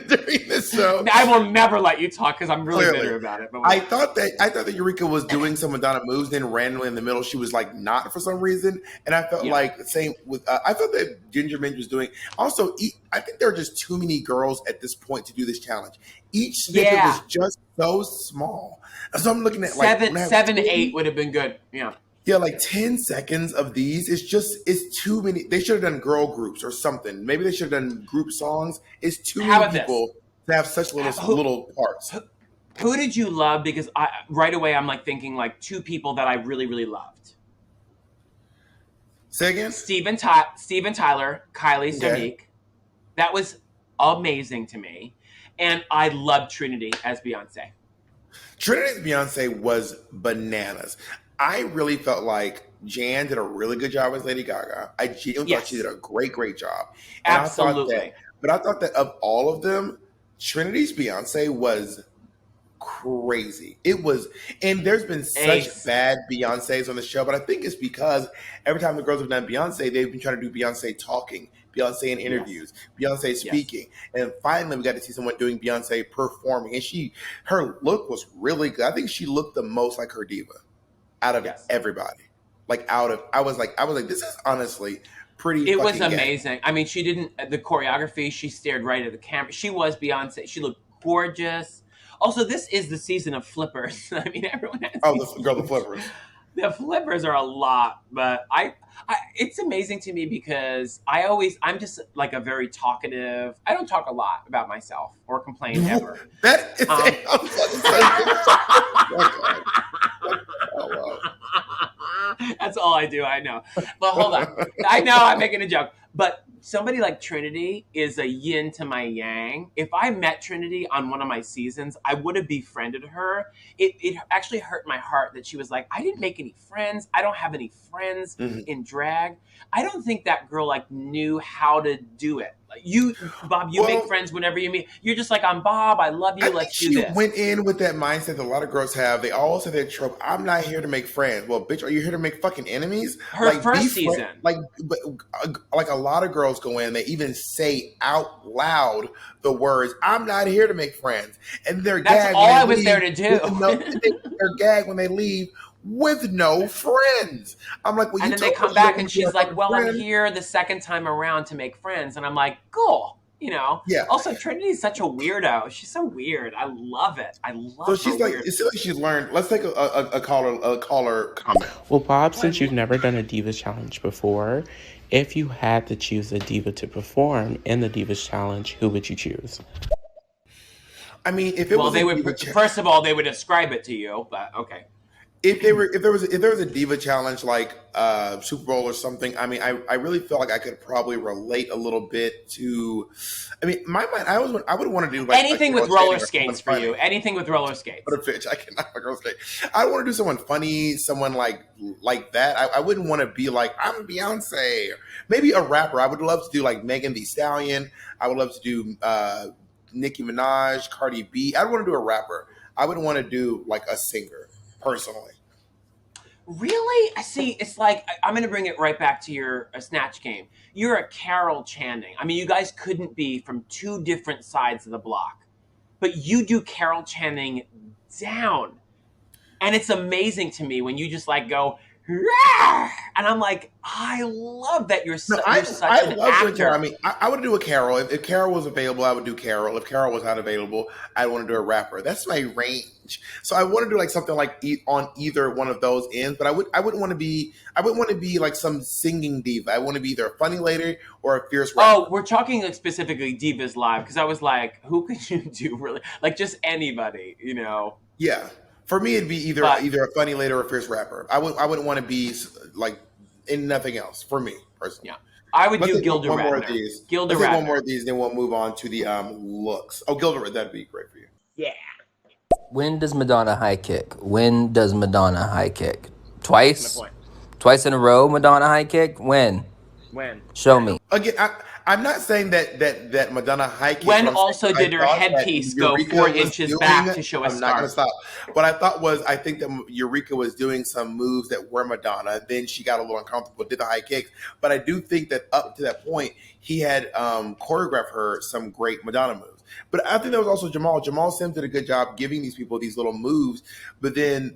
during this show? I will never let you talk because I'm really bitter about it. But I thought that Eureka was doing some Madonna moves, then randomly in the middle she was like not for some reason, and I felt like same with. I thought that Ginger Mint was doing. Also, I think there are just too many girls at this point to do this challenge. Each snippet was just so small, so I'm looking at like 7 to 8 would have been good. Yeah. Yeah, like 10 seconds of these. It's too many. They should have done girl groups or something. Maybe they should have done group songs. It's too many people to have such little parts. Who did you love? Because right away I'm like thinking like two people that I really, really loved. Say again? Steven Tyler, Kylie Sonique. That was amazing to me. And I loved Trinity as Beyonce. Trinity's Beyonce was bananas. I really felt like Jan did a really good job as Lady Gaga. I genuinely thought she did a great job. And absolutely. I thought that of all of them, Trinity's Beyonce was crazy. It was, and there's been such bad Beyoncés on the show, but I think it's because every time the girls have done Beyonce, they've been trying to do Beyonce talking, Beyonce in interviews, Beyonce speaking. And finally we got to see someone doing Beyonce performing. And her look was really good. I think she looked the most like her diva. Out of everybody, I was like, this is honestly pretty. It was amazing. Gay. I mean, she didn't the choreography. She stared right at the camera. She was Beyonce. She looked gorgeous. Also, this is the season of flippers. I mean, everyone has. The flippers. The flippers are a lot, but I it's amazing to me because I'm just like a very talkative. I don't talk a lot about myself or complain ever. That is That's all I do. I know. But hold on. I know I'm making a joke. But somebody like Trinity is a yin to my yang. If I met Trinity on one of my seasons, I would have befriended her. It actually hurt my heart that she was like, I didn't make any friends. I don't have any friends in drag. I don't think that girl like knew how to do it. Like you, Bob, you make friends whenever you meet. You're just like, I'm Bob. I love you. Let's do this. She went in with that mindset that a lot of girls have. They all say that trope. I'm not here to make friends. Well, bitch, are you here to make fucking enemies? Her first season, like a lot of girls go in. They even say out loud the words, "I'm not here to make friends," and they're that's gagged. all I was there to do. They're gagged when they leave with no friends. I'm like, well, and then they come back and she's like, well, I'm here the second time around to make friends. And I'm like, cool. You know? Yeah. Also, Trinity's such a weirdo. She's so weird. I love it. I love So she's like, it seems like she's learned. Let's take a caller comment. Well, Bob, since you've never done a Divas Challenge before, if you had to choose a diva to perform in the Divas Challenge, who would you choose? I mean, if it was they would first of all, they would describe it to you, but okay. If there was a diva challenge like Super Bowl or something, I mean, I really feel like I could probably relate a little bit to. I mean, my mind, I would want to do like anything with roller skates for you. Anything with roller skates. What a bitch! I cannot roller skate. I want to do someone funny, someone like that. I wouldn't want to be like I'm Beyonce. Maybe a rapper. I would love to do like Megan Thee Stallion. I would love to do Nicki Minaj, Cardi B. I'd want to do a rapper. I wouldn't want to do like a singer. Personally, really, I see. It's like I'm going to bring it right back to your Snatch Game. You're a Carol Channing. I mean, you guys couldn't be from two different sides of the block, but you do Carol Channing down, and it's amazing to me when you just like go, Rah! And I'm like, I love that you're, such an actor. I mean, I would do a Carol. If Carol was available, I would do Carol. If Carol was not available, I want to do a rapper. That's my range. So I want to do like something like on either one of those ends. But I wouldn't want to be like some singing diva. I want to be either a funny lady or a fierce rapper. Oh, we're talking like specifically Divas Live because I was like, who could you do really? Like just anybody, you know? Yeah. For me, it'd be either a funny lady or a fierce rapper. I wouldn't want to be like in nothing else. For me personally, yeah, I would do Gilda Radner. One more of these. Let's take one more of these, then we'll move on to the looks. Oh, Gilda, that'd be great for you. Yeah. When does Madonna high kick? When does Madonna high kick? Twice? Twice in a row, Madonna high kick? When? Show me. Again, I'm not saying that Madonna high kick. When also did her headpiece go 4 inches back to show a scarf? I'm not going to stop. What I think that Eureka was doing some moves that were Madonna. Then she got a little uncomfortable, did the high kicks. But I do think that up to that point, he had choreographed her some great Madonna moves. But I think that was also Jamal. Jamal Sims did a good job giving these people these little moves. But then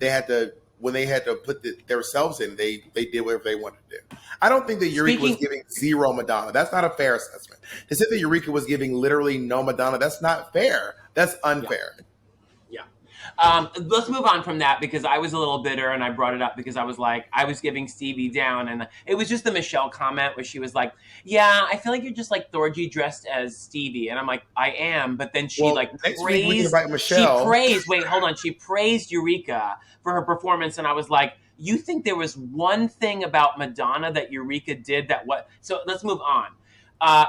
when they had to put themselves in, they did whatever they wanted to do. I don't think that Eureka was giving zero Madonna. That's not a fair assessment. To say that Eureka was giving literally no Madonna, that's not fair. That's unfair. Yeah. Let's move on from that because I was a little bitter and I brought it up because I was like, I was giving Stevie down and it was just the Michelle comment where she was like, yeah, I feel like you're just like Thorgy dressed as Stevie. And I'm like, I am. But then she she praised Eureka for her performance. And I was like, you think there was one thing about Madonna that Eureka did so let's move on.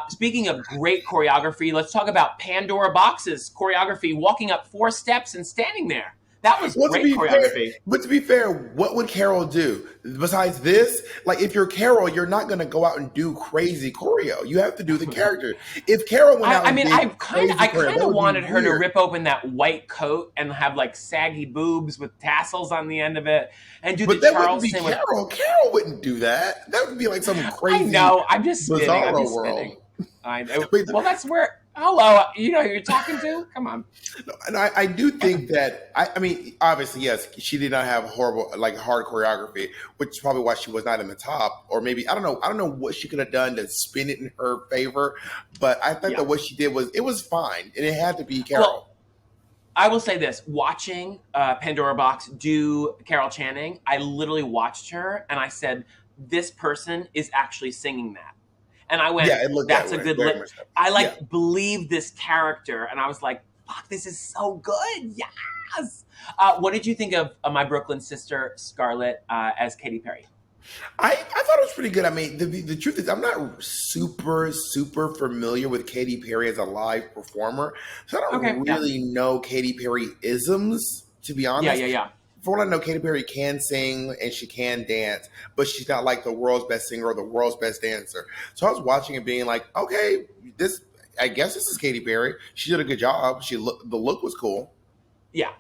Speaking of great choreography, let's talk about Pandora Box's choreography, walking up 4 steps and standing there. That was great choreography. But to be fair, what would Carol do besides this? Like, if you're Carol, you're not going to go out and do crazy choreo. You have to do the character. If Carol went out, I kind of wanted her to rip open that white coat and have like saggy boobs with tassels on the end of it, and do the Charleston. But that wouldn't be Carol. Carol wouldn't do that. That would be like some crazy. I know. I'm just spinning. I know. Well, that's where. Hello, you know who you're talking to? Come on. No, I do think that I mean, obviously, yes, she did not have horrible, like hard choreography, which is probably why she was not in the top. Or maybe I don't know what she could have done to spin it in her favor. But I think that what she did was fine, and it had to be Carol. Well, I will say this: watching Pandora Box do Carol Channing, I literally watched her, and I said, "This person is actually singing that." And I went, that's a good lip. I believe this character. And I was like, fuck, this is so good. Yes. What did you think of my Brooklyn sister, Scarlett, as Katy Perry? I thought it was pretty good. I mean, the truth is, I'm not super familiar with Katy Perry as a live performer, so I don't really know Katy Perry isms, to be honest. Yeah. For what I know, Katy Perry can sing and she can dance, but she's not like the world's best singer or the world's best dancer. So I was watching it being like, okay, I guess this is Katy Perry. She did a good job. The look was cool. Yeah.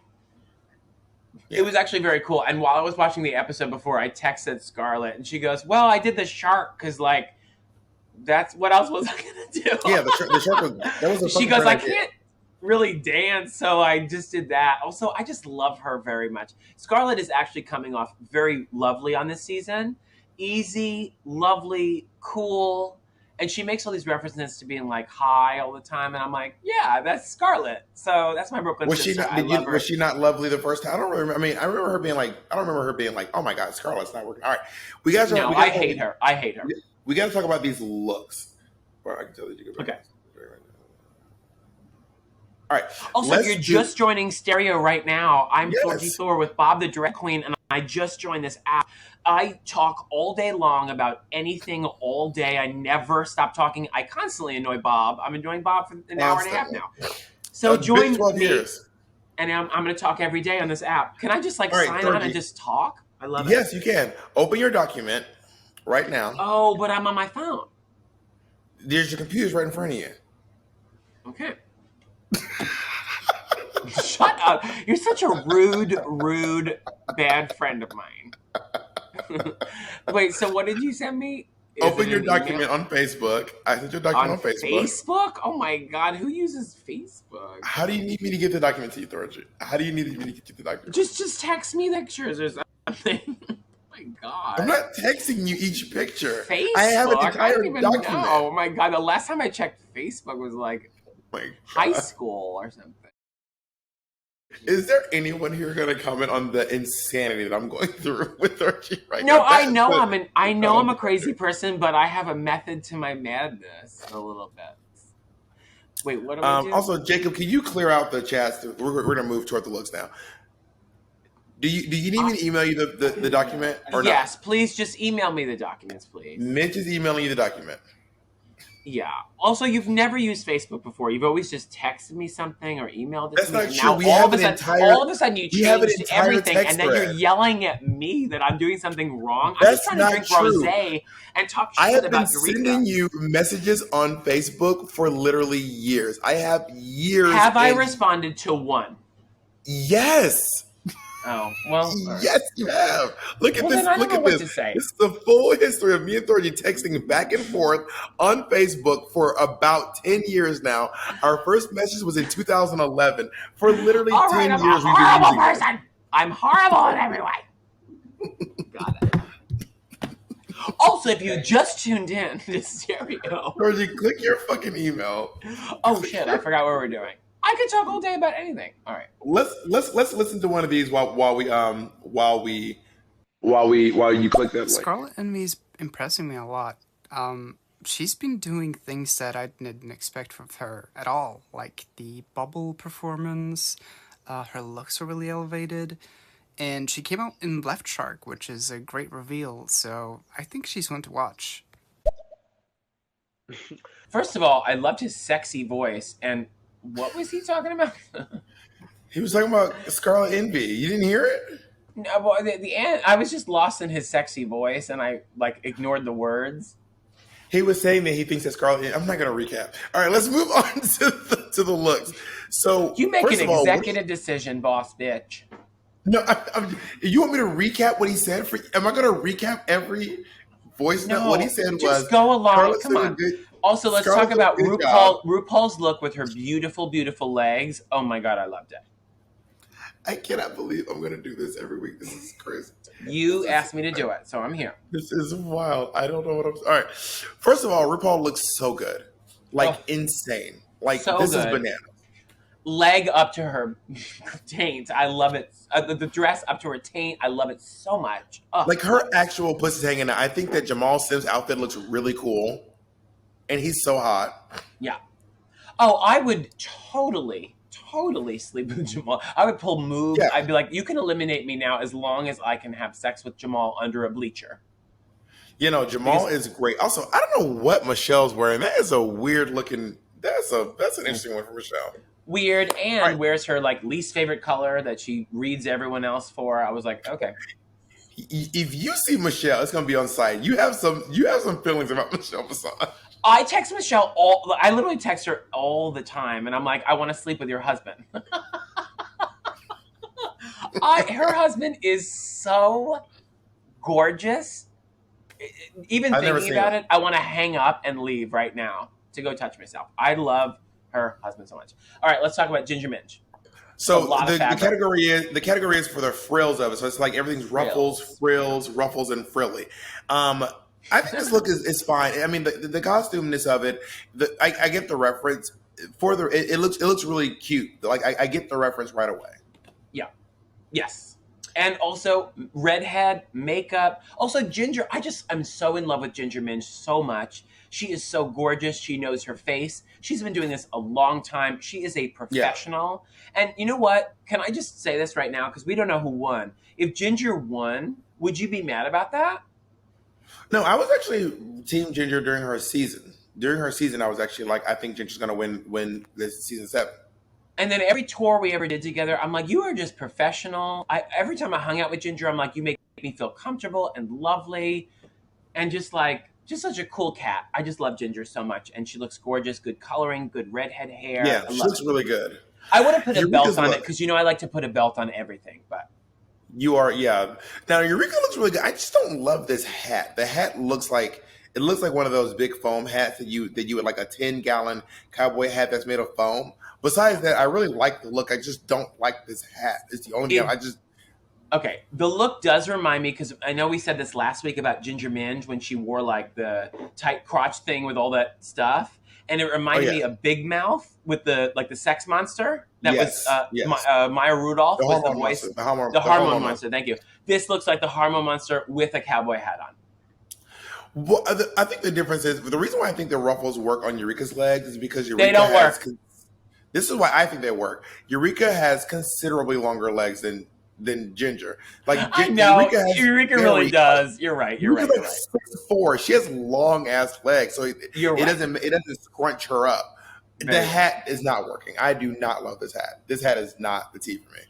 It was actually very cool. And while I was watching the episode before, I texted Scarlett, and she goes, "Well, I did the shark because, like, that's what else was I gonna do?" Yeah, the shark was. That was a she goes, "I can't really dance, so I just did that." Also, I just love her very much. Scarlett is actually coming off very lovely on this season. Easy, lovely, cool. And she makes all these references to being like high all the time, and I'm like, yeah, that's Scarlett. So that's my Brooklyn sister. Was she not lovely the first time? I don't remember. I mean, I remember her being like, oh my God, Scarlett's not working. All right, I hate her. I hate her. We got to talk about these looks. Well, I can tell you. Okay. All right. Also, if you're just joining Stereo right now, I'm Thorgy Thor with Bob the Drag Queen, and I just joined this app. I talk all day long about anything all day. I never stop talking. I constantly annoy Bob. I'm annoying Bob for an hour and a half now. So join me, and I'm going to talk every day on this app. Can I just sign on and just talk? I love it. Yes, you can. Open your document right now. Oh, but I'm on my phone. There's your computer's right in front of you. Okay. Shut up. You're such a rude, bad friend of mine. Wait, so what did you send me? Open your document on Facebook. I sent your document on Facebook. Facebook? Oh my God, who uses Facebook? How do you need me to get the document to you, Thorgy? How do you need me to get the document? Just text me pictures or something. Oh my God. I'm not texting you each picture. Facebook? I have an entire document. Oh my God, the last time I checked Facebook was like high school or something. Is there anyone here going to comment on the insanity that I'm going through with Thorgy right now? No, I know I'm a crazy person, but I have a method to my madness a little bit. Wait, what do we do? Also, Jacob, can you clear out the chats? We're going to move toward the looks now. Do you need me to email you the document or not? Yes, please just email me the documents, please. Mitch is emailing you the document. Yeah. Also, you've never used Facebook before. You've always just texted me something or emailed it to me. That's not true. All of a sudden, you changed everything, and then you're yelling at me that I'm doing something wrong. I'm just trying to drink rosé and talk shit about Eureka. I have been sending you messages on Facebook for literally years. I have years. Have I responded to one? Yes. Oh, well. Yes, you have. Look at this. Look at this. This is the full history of me and Thorgy texting back and forth on Facebook for about 10 years now. Our first message was in 2011. For literally 10 years, we've been using it. I'm horrible in every way. Got it. Also, if you just tuned in to Stereo. Thorgy, click your fucking email. Oh, shit. I forgot what we're doing. I could talk all day about anything. All right. Let's listen to one of these while you click that link. Scarlett Envy's impressing me a lot. She's been doing things that I didn't expect from her at all, like the bubble performance. Her looks are really elevated, and she came out in Left Shark, which is a great reveal. So I think she's one to watch. First of all, I loved his sexy voice, and what was he talking about? He was talking about Scarlet Envy. You didn't hear it? No, well, the end. I was just lost in his sexy voice, and I ignored the words. He was saying that he thinks that Scarlet. I'm not going to recap. All right, let's move on to the looks. So you make an executive decision, boss bitch. No, you want me to recap what he said? Am I going to recap every voice note? What he said was just go along. Come on. Also, let's talk about RuPaul's look with her beautiful, beautiful legs. Oh my God, I loved it. I cannot believe I'm going to do this every week. This is crazy. You asked me to do it, so I'm here. This is wild. I don't know what I'm... All right. First of all, RuPaul looks so good. Insane. This is bananas. Leg up to her taint. I love it. The dress up to her taint. I love it so much. Her actual pussy's hanging out. I think that Jamal Sims' outfit looks really cool. And he's so hot. Yeah. Oh, I would totally sleep with Jamal. I would pull moves. Yeah. I'd be like, you can eliminate me now as long as I can have sex with Jamal under a bleacher. You know, Jamal is great. Also, I don't know what Michelle's wearing. That is a weird looking. That's an interesting one for Michelle. Weird, and wears her like least favorite color that she reads everyone else for. I was like, okay. If you see Michelle, it's gonna be on site. You have some feelings about Michelle Visage. I text Michelle I literally text her all the time, and I'm like, I want to sleep with your husband. Her husband is so gorgeous. Even thinking about it, I want to hang up and leave right now to go touch myself. I love her husband so much. All right, let's talk about Ginger Minj. So the category is for the frills of it. So it's like everything's ruffles, frills, ruffles, and frilly. I think this look is fine. I mean, the costumeness of it. I get the reference for it looks really cute. Like I get the reference right away. Yeah. Yes. And also redhead makeup. Also Ginger. I'm so in love with Ginger Minj so much. She is so gorgeous. She knows her face. She's been doing this a long time. She is a professional. Yeah. And you know what? Can I just say this right now? Because we don't know who won. If Ginger won, would you be mad about that? No, I was actually Team Ginger during her season. During her season, I was actually like, I think Ginger's going to win this season 7. And then every tour we ever did together, I'm like, you are just professional. Every time I hung out with Ginger, I'm like, you make me feel comfortable and lovely, and just such a cool cat. I just love Ginger so much, and she looks gorgeous. Good coloring, good redhead hair. Yeah, she looks really good. I would have put a belt on it because I like to put a belt on everything, but. You are, yeah. Now Eureka looks really good. I just don't love this hat. The hat looks like one of those big foam hats that you would like a 10-gallon cowboy hat that's made of foam. Besides that, I really like the look. I just don't like this hat. It's the only thing. Okay, the look does remind me, because I know we said this last week about Ginger Minj when she wore like the tight crotch thing with all that stuff, and it reminded me of Big Mouth with the sex monster. That was Maya Rudolph was the voice. The hormone monster. Thank you. This looks like the hormone monster with a cowboy hat on. Well, I think the difference is the reason why I think the ruffles work on Eureka's legs is because they don't work. This is why I think they work. Eureka has considerably longer legs than Ginger. Like I know Eureka really does. You're right. You're right. 6'4". She has long ass legs, so it doesn't scrunch her up. The hat is not working. I do not love this hat. This hat is not the tea for me.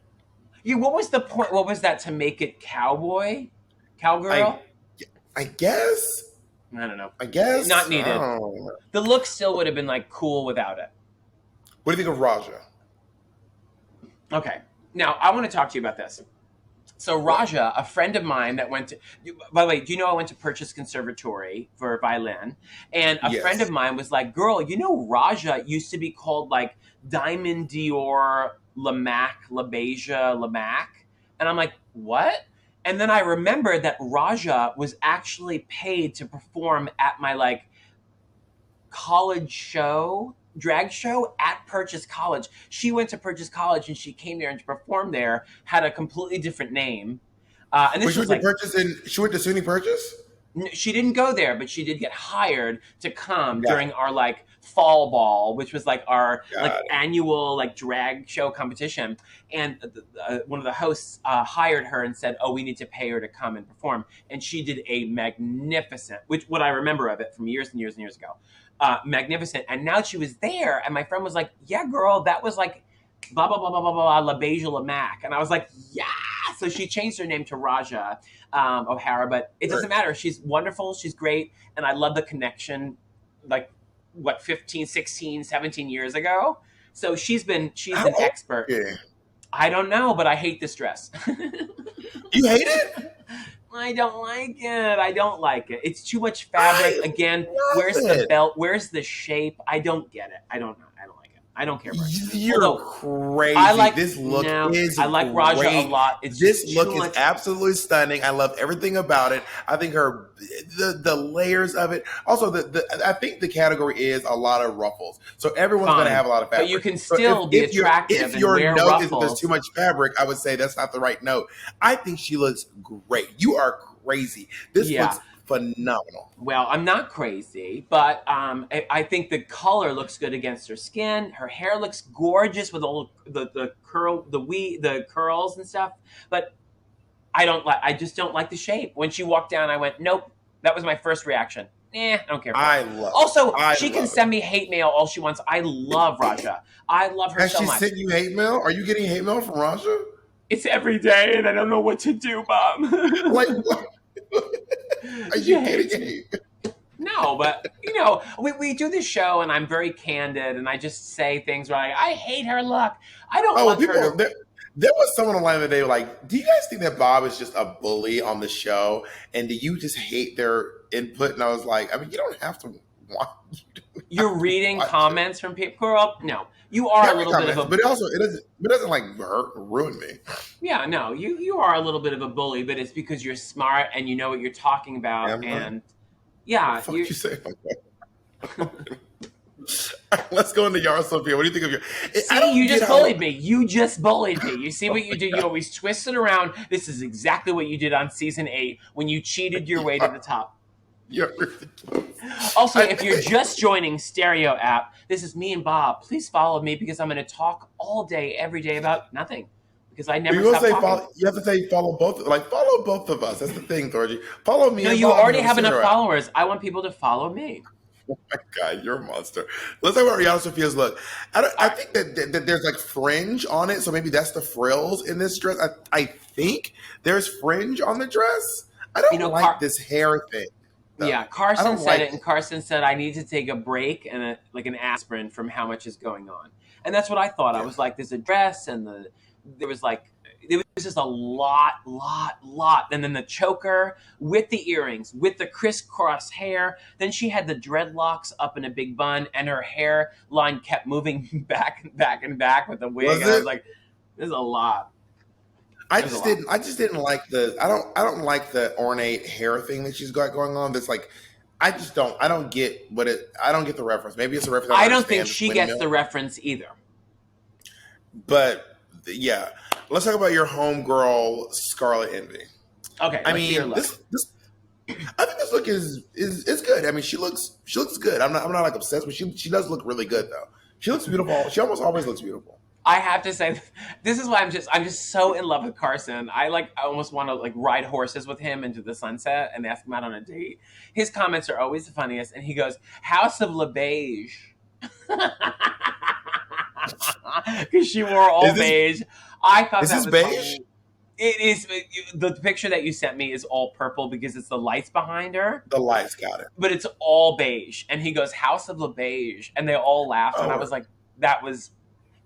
Yeah, what was the point? What was that to make it cowgirl? I guess. I don't know. I guess not needed. The look still would have been like cool without it. What do you think of Raja? Okay. Now, I want to talk to you about this. So Raja, a friend of mine that went to, by the way, do you know I went to Purchase Conservatory for violin? And a friend of mine was like, girl, you know Raja used to be called like Diamond Dior LaBeija Lamac? And I'm like, what? And then I remembered that Raja was actually paid to perform at my like college show, drag show at Purchase College. She went to Purchase College and she came there and performed there, had a completely different name. And this was like, she went to SUNY Purchase? She didn't go there, but she did get hired to come during our like fall ball, which was like our annual like drag show competition. And one of the hosts hired her and said, "Oh, we need to pay her to come and perform." And she did a magnificent, what I remember of it from years and years and years ago, magnificent. And now she was there, and my friend was like, "Yeah, girl, that was like blah blah blah blah blah blah LaBeija Lamac." And I was like, "Yeah." So she changed her name to Raja O'Hara, but it doesn't matter. She's wonderful. She's great. And I love the connection, like, 15, 16, 17 years ago. So she's an expert. I don't know, but I hate this dress. You hate it? I don't like it. It's too much fabric. Again, where's the belt? Where's the shape? I don't get it. I don't know. I don't like it. I don't care about it. You're crazy. I like this look. I like Raja a lot. This look is absolutely stunning. I love everything about it. I think the layers of it. Also, I think the category is a lot of ruffles. So everyone's going to have a lot of fabric. But you can still be attractive if your and wear note ruffles. is that there's too much fabric, I would say that's not the right note. I think she looks great. You are crazy. This looks phenomenal. Well, I'm not crazy, but I think the color looks good against her skin. Her hair looks gorgeous with all the curls and stuff. But I just don't like the shape. When she walked down, I went, nope, That was my first reaction. I don't care. She can send me hate mail all she wants. I love Raja. I love her so much. Has she sent you hate mail? Are you getting hate mail from Raja? It's every day, and I don't know what to do, Mom. Like, what? Are you getting hate? No, but we do this show, and I'm very candid, and I just say things like, I hate her look. I don't want her to... There was someone online the day like, do you guys think that Bob is just a bully on the show? And do you just hate their input? And I was like, I mean, you don't have to want... You're reading comments from people. Girl, no. You are a little bit of a... But it doesn't like ruin me. Yeah, no. You are a little bit of a bully, but it's because you're smart and you know what you're talking about. Yeah, what you say about that? Let's go into Yara Sophia. What do you think of your... See, you just bullied me. You just bullied me. You see what you do? You always twist it around. This is exactly what you did on season 8 when you cheated your way to the top. Also, if you're just joining Stereo app, this is me and Bob. Please follow me because I'm going to talk all day, every day about nothing. Because I never stop talking. You have to say follow both. Like, follow both of us. That's the thing, Thorgy. Follow me. No, you already have enough followers. I want people to follow me. Oh my God, you're a monster. Let's talk about Rihanna Sophia's look. I think that there's like fringe on it, so maybe that's the frills in this dress. I think there's fringe on the dress. I don't like this hair thing. No. Yeah, Carson said it, and Carson said I need to take a break and an aspirin from how much is going on. And that's what I thought. I was like, there's a dress, and there was just a lot. And then the choker with the earrings, with the crisscross hair. Then she had the dreadlocks up in a big bun, and her hairline kept moving back and back and back with the wig. And I was like, there's a lot. I just didn't like I don't like the ornate hair thing that she's got going on. That's like, I don't get the reference. Maybe it's a reference. I don't think she gets the reference either. But yeah, let's talk about your homegirl Scarlet Envy. Okay, I mean this. I think this look is good. I mean, she looks good. I'm not like obsessed, but she does look really good though. She looks beautiful. She almost always looks beautiful. I have to say, this is why I'm just so in love with Carson. I almost want to ride horses with him into the sunset and ask him out on a date. His comments are always the funniest, and he goes, "House of La Beige," because she wore all beige. I thought is that this was beige? funny. It is. The picture that you sent me is all purple because it's the lights behind her. The lights got it, but it's all beige. And he goes, "House of La Beige," and they all laughed, and I was like, "That was."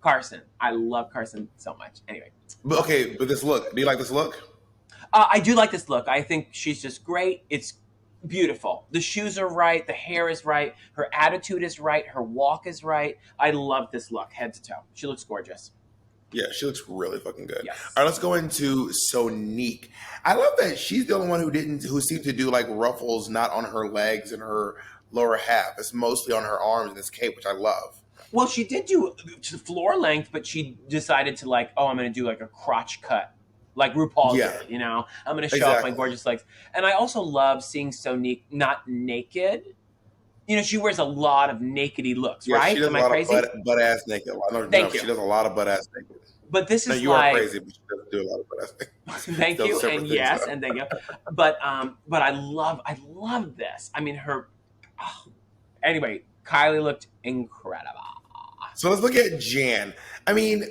Carson. I love Carson so much. Anyway. But this look. Do you like this look? I do like this look. I think she's just great. It's beautiful. The shoes are right. The hair is right. Her attitude is right. Her walk is right. I love this look, head to toe. She looks gorgeous. Yeah, she looks really fucking good. Yes. All right, let's go into Sonique. I love that she's the only one who seemed to do ruffles not on her legs and her lower half. It's mostly on her arms and this cape, which I love. Well, she did do floor length, but she decided to I'm going to do a crotch cut, like RuPaul did. I'm going to show off my gorgeous legs. And I also love seeing Sonique not naked. She wears a lot of nakedy looks, right? She does Am I crazy? Butt ass naked. Thank you. She does a lot of butt ass naked. But this is you are crazy, but she doesn't do a lot of butt ass naked. Thank you, and yes, and thank you. But I love this. I mean, her. Oh. Anyway, Kylie looked incredible. So let's look at Jan. I mean,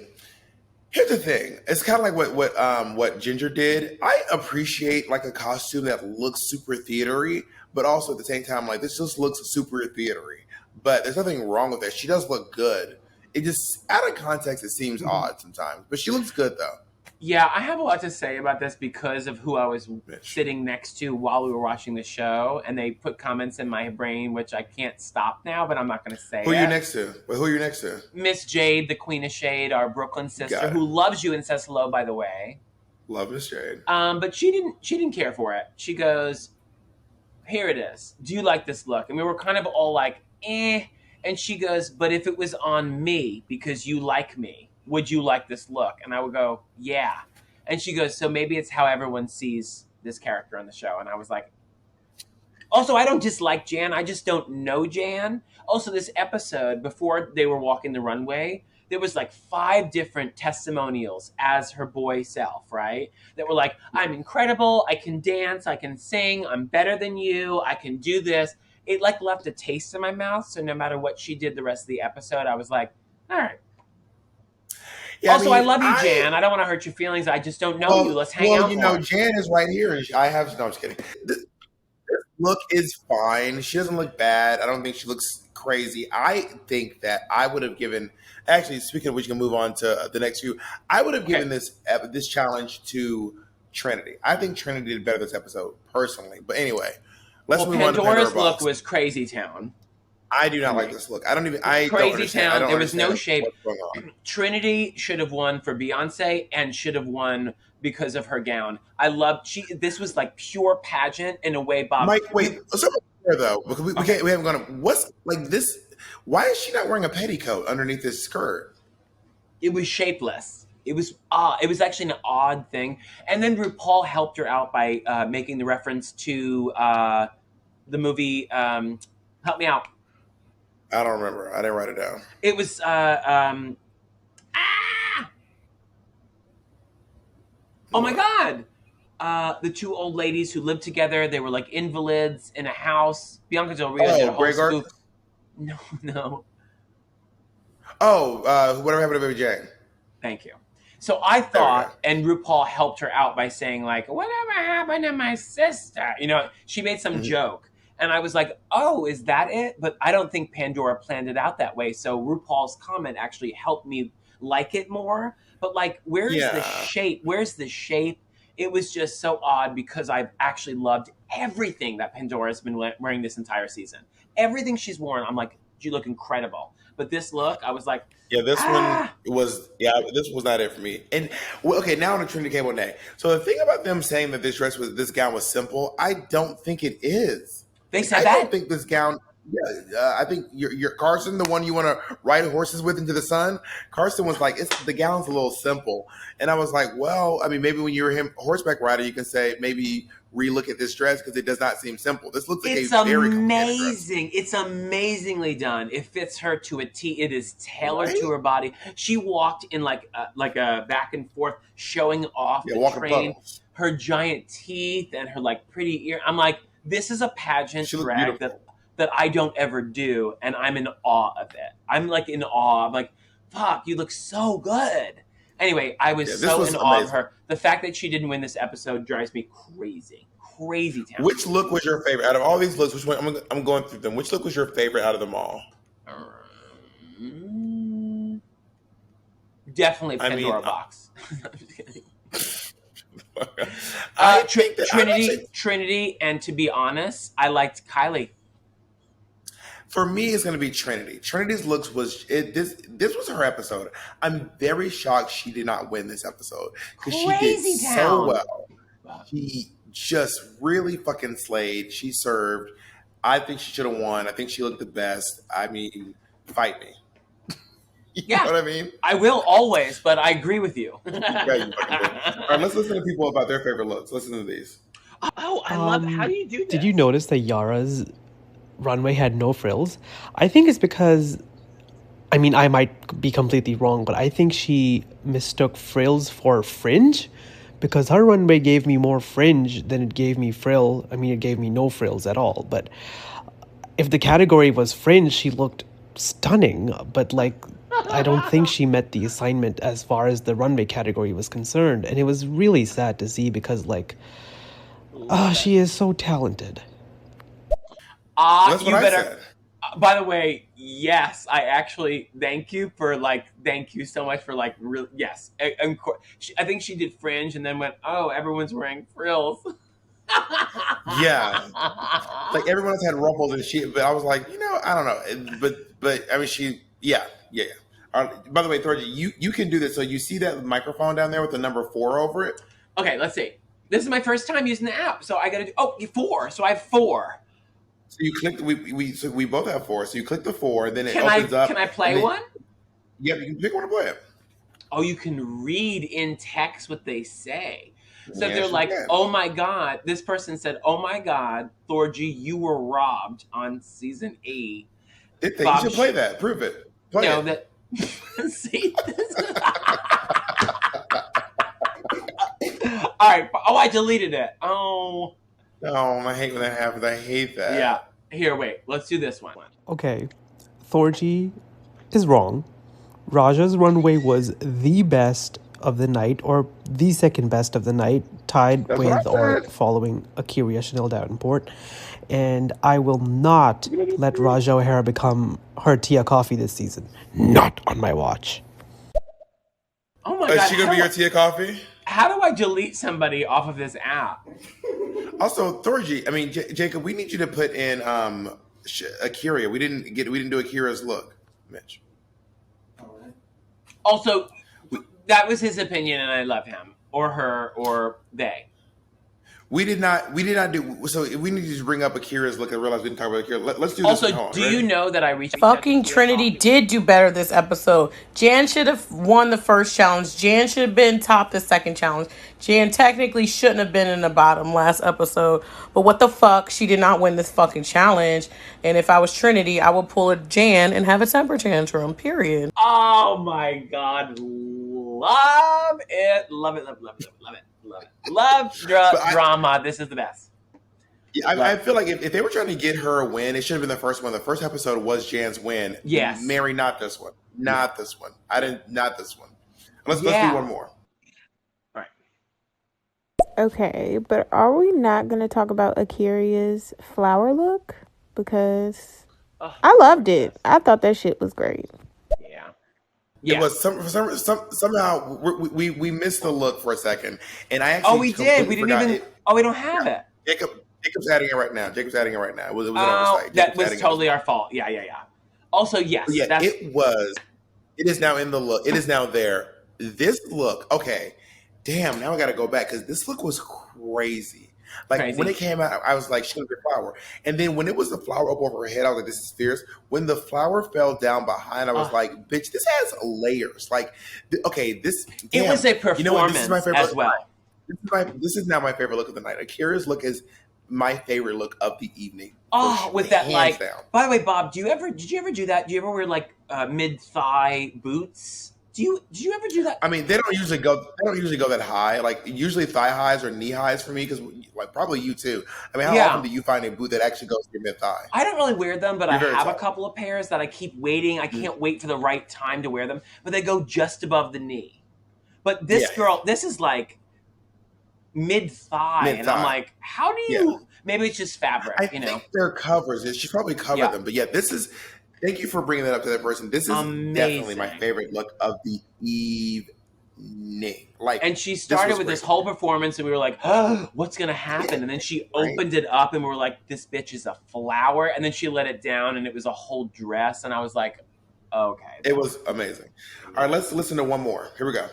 here's the thing. It's kind of like what Ginger did. I appreciate a costume that looks super theatery, but also at the same time, this just looks super theatery. But there's nothing wrong with that. She does look good. It just, out of context, it seems odd sometimes. But she looks good, though. Yeah, I have a lot to say about this because of who I was sitting next to while we were watching the show. And they put comments in my brain, which I can't stop now, but I'm not going to say Who are you next to? Who are you next to? Miss Jade, the Queen of Shade, our Brooklyn sister, who loves you and says hello, by the way. Love Miss Jade. But she didn't care for it. She goes, "Here it is. Do you like this look?" And we were kind of all like, eh. And she goes, "But if it was on me, because you like me, would you like this look?" And I would go, "Yeah." And she goes, "So maybe it's how everyone sees this character on the show." And I was like, also, I don't dislike Jan. I just don't know Jan. Also, this episode, before they were walking the runway, there was like 5 different testimonials as her boy self, right? That were like, I'm incredible, I can dance, I can sing, I'm better than you, I can do this. It like left a taste in my mouth. So no matter what she did the rest of the episode, I was like, all right. Yeah, also, I love you, Jan. I don't want to hurt your feelings. I just don't know you. Let's hang out. Well, you know, Jan is right here. And I have, no, I'm just kidding. This look is fine. She doesn't look bad. I don't think she looks crazy. I think that I would have given, actually, speaking of which, you can move on to the next few. I would have given this challenge to Trinity. I think Trinity did better this episode, personally. But anyway, let's move on to Pandora's look was Crazy Town. I do not like this look. Crazy Town. There was no shape. Trinity should have won for Beyonce and should have won because of her gown. This was like pure pageant in a way, Bob. Mike, wait. Something here though, because we haven't gone. What's like this? Why is she not wearing a petticoat underneath this skirt? It was shapeless. It was It was actually an odd thing. And then RuPaul helped her out by making the reference to the movie. Help me out. I don't remember. I didn't write it down. It was oh my God! The 2 old ladies who lived together. They were like invalids in a house. Bianca Del Rio did a whole spoof. No. Oh, whatever happened to Baby Jane? Thank you. So I thought, and RuPaul helped her out by saying like, "Whatever happened to my sister?" You know, she made some joke. And I was like, oh, is that it? But I don't think Pandora planned it out that way. So RuPaul's comment actually helped me like it more. But like, where's the shape? Where's the shape? It was just so odd because I've actually loved everything that Pandora's been wearing this entire season. Everything she's worn, I'm like, you look incredible. But this look, I was like, this one was, this was not it for me. And okay, now on the Trinity K. Monet. So the thing about them saying that this gown was simple, I don't think it is. They said I don't think this gown. I think you're Carson, the one you want to ride horses with into the sun. Carson was like, the gown's a little simple, and I was like, well, I mean, maybe when you're him horseback rider, you can say maybe relook at this dress because it does not seem simple. This looks like it's amazing. It's amazingly done. It fits her to a T. It is tailored to her body. She walked in like a back and forth, showing off the train, her giant teeth and her like pretty ear. I'm like, this is a pageant drag that I don't ever do, and I'm in awe of it. I'm like in awe. I'm like, fuck, you look so good. Anyway, I was so in awe of her. The fact that she didn't win this episode drives me crazy. Crazy town. Which look was your favorite? Out of all these looks, which one? I'm going through them. Which look was your favorite out of them all? Definitely Pandora box. Trinity, and to be honest, I liked Kylie. For me, it's going to be Trinity. Trinity's looks was this was her episode. I'm very shocked she did not win this episode because she did so well. She just really fucking slayed. She served. I think she should have won. I think she looked the best. I mean, fight me. You know what I mean? I will always, but I agree with you. All right, let's listen to people about their favorite looks. Listen to these. Oh, I love how do you do this? Did you notice that Yara's runway had no frills? I think it's because, I mean, I might be completely wrong, but I think she mistook frills for fringe because her runway gave me more fringe than it gave me frill. I mean, it gave me no frills at all. But if the category was fringe, she looked stunning. But like, I don't think she met the assignment as far as the runway category was concerned. And it was really sad to see because like, she is so talented. That's what I said. By the way, yes, I actually thank you so much for like, really, yes. I think she did fringe and then went, oh, everyone's wearing frills. Yeah, like everyone else had ruffles and shit, but I was like, I don't know, but I mean, yeah. By the way, Thorgy, you can do this. So you see that microphone down there with the number 4 over it? Okay, let's see. This is my first time using the app, so I got to do 4. So I have 4. So you click. We both have 4. So you click the 4, then it opens up. Can I play one? Yeah, you can pick one to play it. Oh, you can read in text what they say. So they're like, oh my God, this person said, oh my God, Thorgy, you were robbed on season 8. You should play that. Prove it. Play it. See? All right. Oh, I deleted it. Oh. No, I hate when that happens. I hate that. Yeah. Here, wait. Let's do this one. Okay. Thorgy is wrong. Raja's runway was the best of the night, or the second best of the night, tied with or following Akira Chanel Davenport. And I will not let Raja O'Hara become her Tia Coffee this season. Not on my watch. Oh my God. Is she going to be your Tia Coffee? How do I delete somebody off of this app? Also, Thorgy, I mean, Jacob, we need you to put in Akira. We didn't do Akira's look, Mitch. Also, that was his opinion, and I love him or her or they. We did not do. So we need to bring up Akira's look. I realize we didn't talk about Akira. Let's do this. Also, do you know that I reached? Fucking Trinity did do better this episode. Jan should have won the first challenge. Jan should have been top the second challenge. Jan technically shouldn't have been in the bottom last episode. But what the fuck? She did not win this fucking challenge. And if I was Trinity, I would pull a Jan and have a temper tantrum. Period. Oh my God. Love it. Love it. Love it. Love it. Love it. Love drama. This is the best. Yeah, I feel like if they were trying to get her a win, it should have been the first one. The first episode was Jan's win. Yes. Mary, not this one. Not this one. Not this one. Let's do one more. All right. Okay, but are we not going to talk about Akira's flower look? Because I loved it. I thought that shit was great. It was somehow we missed the look for a second, and I actually we did. We didn't even. We don't have it. Jacob's adding it right now. It was an oversight. That was totally our fault. Yeah. Also, yes. Yeah, it was. It is now in the look. It is now there. This look. Okay. Damn. Now I got to go back because this look was crazy. Like when it came out, I was like, "She's a flower." And then when it was the flower up over her head, I was like, "This is fierce." When the flower fell down behind, I was like, "Bitch, this has layers." Like, okay, this. Damn. It was a performance this is my favorite as well. This is now my favorite look of the night. Akira's look is my favorite look of the evening. Oh, with that like. Down. By the way, Bob, did you ever do that? Do you ever wear like mid-thigh boots? Did you ever do that? I mean, they don't usually go that high. Like usually thigh highs or knee highs for me because like probably you too. I mean, how often do you find a boot that actually goes to your mid thigh? I don't really wear them, but I have a couple of pairs that I keep waiting. I can't wait for the right time to wear them, but they go just above the knee. But this girl, this is like mid thigh, and I'm like, how do you? Yeah. Maybe it's just fabric. I think they're covers. She probably covered them, but this is. Thank you for bringing that up to that person. This is definitely my favorite look of the evening. Like, and she started with this whole performance, and we were like, "Oh, what's gonna happen?" And then she opened it up, and we were like, "This bitch is a flower." And then she let it down, and it was a whole dress, and I was like, "Okay." It was amazing. All right, let's listen to one more. Here we go.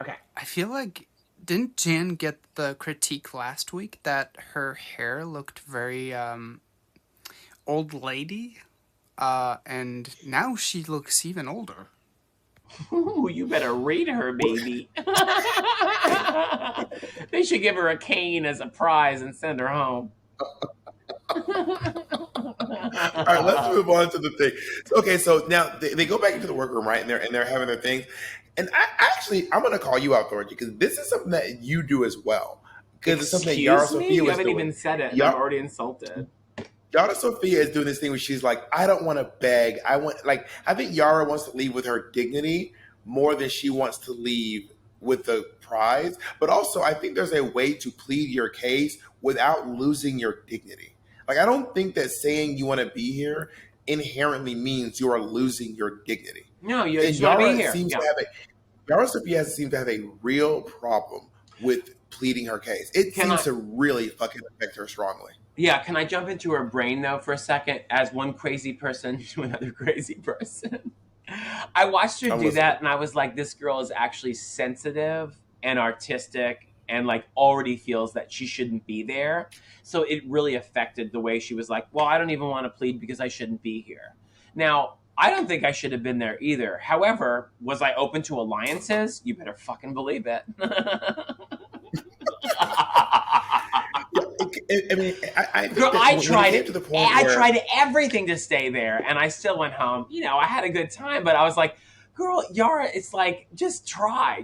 Okay. I feel like didn't Jan get the critique last week that her hair looked very old lady? And now she looks even older. Ooh, you better rate her, baby. They should give her a cane as a prize and send her home. All right, let's move on to the thing. Okay, so now they go back into the workroom, right? And they're having their thing. And I'm going to call you out, Thorgy, because this is something that you do as well. Because it's something that Yara Sophia was doing. You haven't even said it. I'm already insulted. Yara Sophia is doing this thing where she's like, I don't want to beg. I think Yara wants to leave with her dignity more than she wants to leave with the prize. But also, I think there's a way to plead your case without losing your dignity. Like, I don't think that saying you want to be here inherently means you are losing your dignity. No, you want to be here. Yara Sophia seems to have a real problem with pleading her case. It seems to really fucking affect her strongly. Yeah, can I jump into her brain, though, for a second, as one crazy person to another crazy person? I watched her do that, and I was like, this girl is actually sensitive and artistic and, like, already feels that she shouldn't be there. So it really affected the way she was like, well, I don't even want to plead because I shouldn't be here. Now, I don't think I should have been there either. However, was I open to alliances? You better fucking believe it. I mean, I tried everything to stay there, and I still went home. You know, I had a good time, but I was like, girl, girl, Yara, it's like, just try.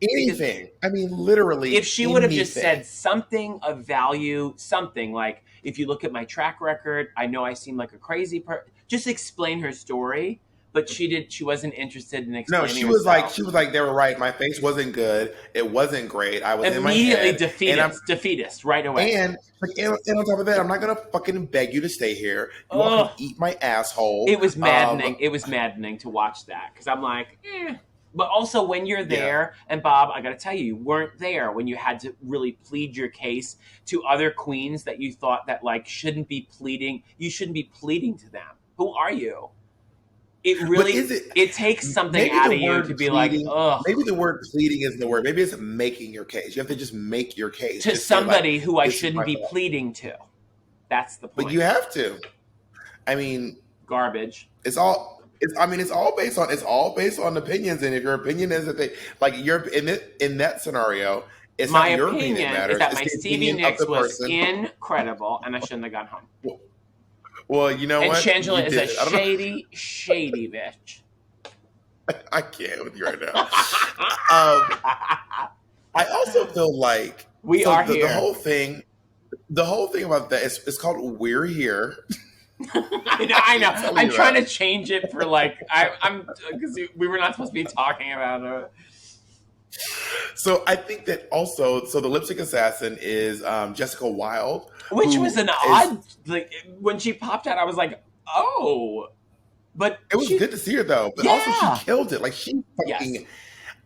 Anything. I mean, literally. If she would have just said something of value, something like, if you look at my track record, I know I seem like a crazy person. Just explain her story. But she wasn't interested in explaining. No, she was like, they were right. My face wasn't good. It wasn't great. I was immediately in my head. defeatist right away. And on top of that, I'm not gonna fucking beg you to stay here. You all can eat my asshole. It was maddening. It was maddening to watch that because I'm like, But also when you're there, and Bob, I gotta tell you, you weren't there when you had to really plead your case to other queens that you thought that like shouldn't be pleading. You shouldn't be pleading to them. Who are you? It really it takes something out of you to be pleading, like, ugh. Maybe the word pleading isn't the word. Maybe it's making your case. You have to just make your case to somebody who I shouldn't be pleading to. That's the point. But you have to. I mean, garbage. It's all based on opinions, and if your opinion is that they like you're in that scenario, it's my not your opinion that matters. Is that my Stevie Nicks was incredible, and I shouldn't have gone home. Well, you know what? And Shangela is a shady bitch. I can't with you right now. I also feel like we are here. The whole thing about that is called "We're Here." I know. I'm trying to change it for like I'm because we were not supposed to be talking about it. So I think that also, the lip sync assassin is Jessica Wilde, which was an odd. Like when she popped out, I was like, oh, but it was good to see her though. But also she killed it. Like she fucking. Yes.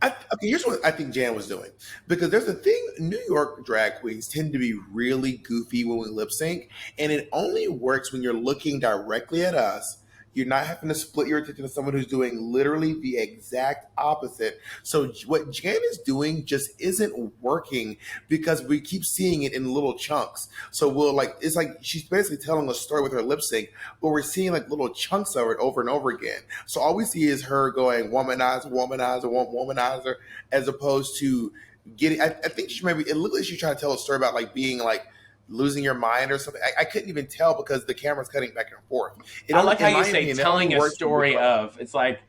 Okay, here's what I think Jan was doing. Because there's a thing, New York drag queens tend to be really goofy when we lip sync, and it only works when you're looking directly at us. You're not having to split your attention to someone who's doing literally the exact opposite. So what Jan is doing just isn't working because we keep seeing it in little chunks. So it's like she's basically telling a story with her lip sync, but we're seeing like little chunks of it over and over again. So all we see is her going womanizer, womanizer, womanizer, as opposed to getting. I think she maybe it looked like she's trying to tell a story about like being like losing your mind or something. I couldn't even tell because the camera's cutting back and forth. I like how you say telling a story of. It's like,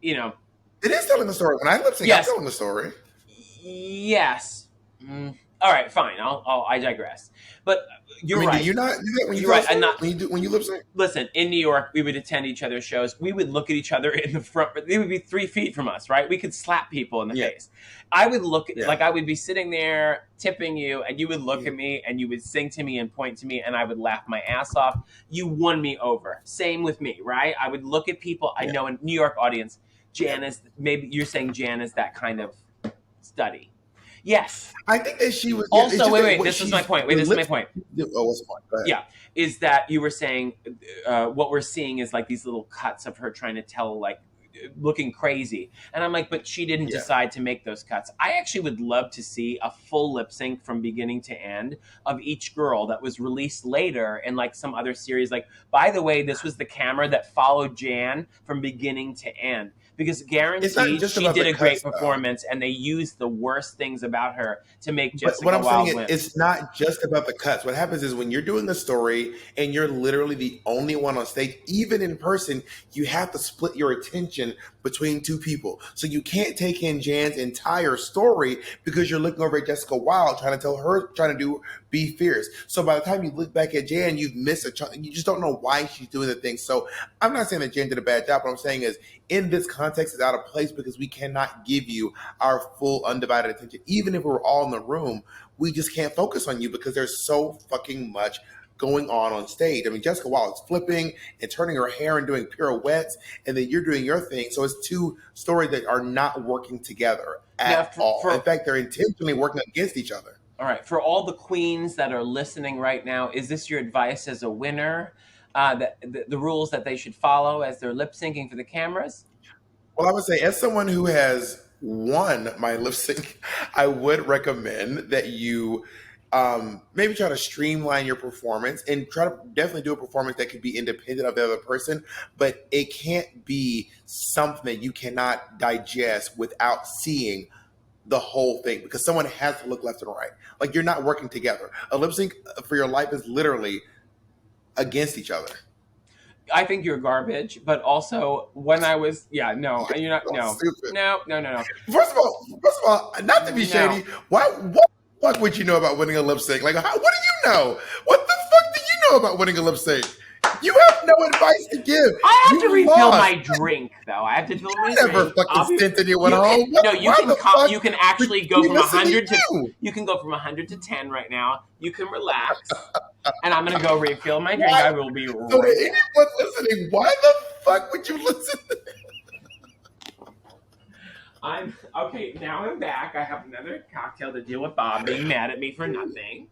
you know. It is telling the story. When I lip sync, I'm telling the story. Yes. All right, fine. I digress. But you're right. Do you not do that when you're right. When you lip sync? Listen, in New York, we would attend each other's shows. We would look at each other in the front. They would be 3 feet from us, right? We could slap people in the face. I would look like I would be sitting there tipping you, and you would look at me, and you would sing to me and point to me, and I would laugh my ass off. You won me over. Same with me, right? I would look at people. I know in New York audience, Jan is maybe you're saying Jan is that kind of study. Yes. I think that she was... Also, wait. This is my point. This is my point. Oh, what's the point? Go ahead. Yeah. Is that you were saying what we're seeing is like these little cuts of her trying to tell, like, looking crazy. And I'm like, but she didn't decide to make those cuts. I actually would love to see a full lip sync from beginning to end of each girl that was released later in like some other series. Like, by the way, this was the camera that followed Jan from beginning to end. Because guaranteed she did a great performance, and they used the worst things about her to make Jessica Wilde win. It's not just about the cuts. What happens is when you're doing a story and you're literally the only one on stage, even in person, you have to split your attention between two people. So you can't take in Jan's entire story because you're looking over at Jessica Wilde trying to be fierce. So by the time you look back at Jan, you've missed a chunk. You just don't know why she's doing the thing. So I'm not saying that Jan did a bad job. What I'm saying is in this context is out of place because we cannot give you our full undivided attention. Even if we're all in the room, we just can't focus on you because there's so fucking much going on stage. I mean, Jessica Wilde is flipping and turning her hair and doing pirouettes, and then you're doing your thing. So it's two stories that are not working together at all. In fact, they're intentionally working against each other. All right. For all the queens that are listening right now, is this your advice as a winner? The rules that they should follow as they're lip syncing for the cameras? Well, I would say as someone who has won my lip sync, I would recommend that you maybe try to streamline your performance and try to definitely do a performance that could be independent of the other person, but it can't be something that you cannot digest without seeing the whole thing because someone has to look left and right. Like you're not working together. A lip sync for your life is literally against each other. I think you're garbage, but also when I was, you're not, no. First of all, not to be shady, what the fuck would you know about winning a lip sync? Like, what do you know? What the fuck do you know about winning a lip sync? You have no advice to give. I have to refill my drink, though. I have to fill my drink. Never fucking sent anyone home. You can actually go from 100 to. You can go from 100 to 10 right now. You can relax, and I'm gonna go refill my drink. I will be. So to anyone listening, why the fuck would you listen to this? I'm okay. Now I'm back. I have another cocktail to deal with Bob being mad at me for nothing.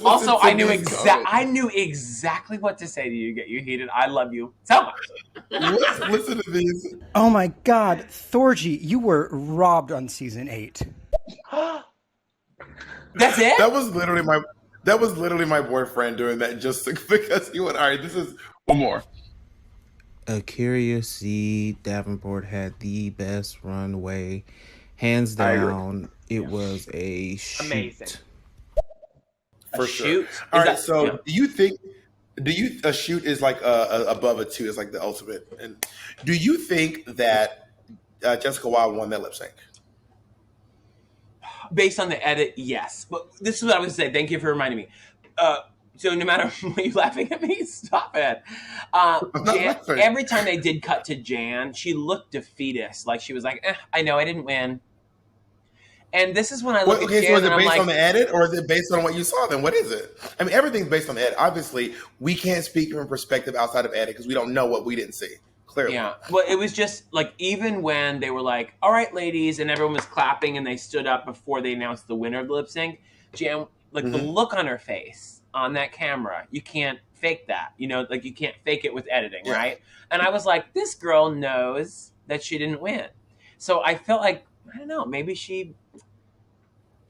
Also, I knew exactly what to say to you. Get you heated. I love you so much. Let's listen to these. Oh my God, Thorgy, you were robbed on season 8. That's it. That was literally my boyfriend doing that just because he went. All right, this is one more. Akira C. Davenport had the best runway, hands down. It was a shoot. Amazing. For sure. All right, so do you think a shoot is like above a 2 is like the ultimate? And do you think that Jessica Wilde won that lip sync? Based on the edit, yes. But this is what I was saying. Thank you for reminding me. So no matter what, you laughing at me, stop it. Jan, every time they did cut to Jan, she looked defeatist. Like she was like, I know I didn't win. And this is when I look at Jan, so is it and based I'm on the edit or is it based on what you saw then? What is it? I mean, everything's based on the edit. Obviously, we can't speak from perspective outside of edit because we don't know what we didn't see. Clearly. Yeah. Well, it was just like, even when they were like, all right, ladies, and everyone was clapping and they stood up before they announced the winner of the lip sync, Jan, like the look on her face on that camera, you can't fake that. You know, like you can't fake it with editing, right? And I was like, this girl knows that she didn't win. So I felt like, I don't know, maybe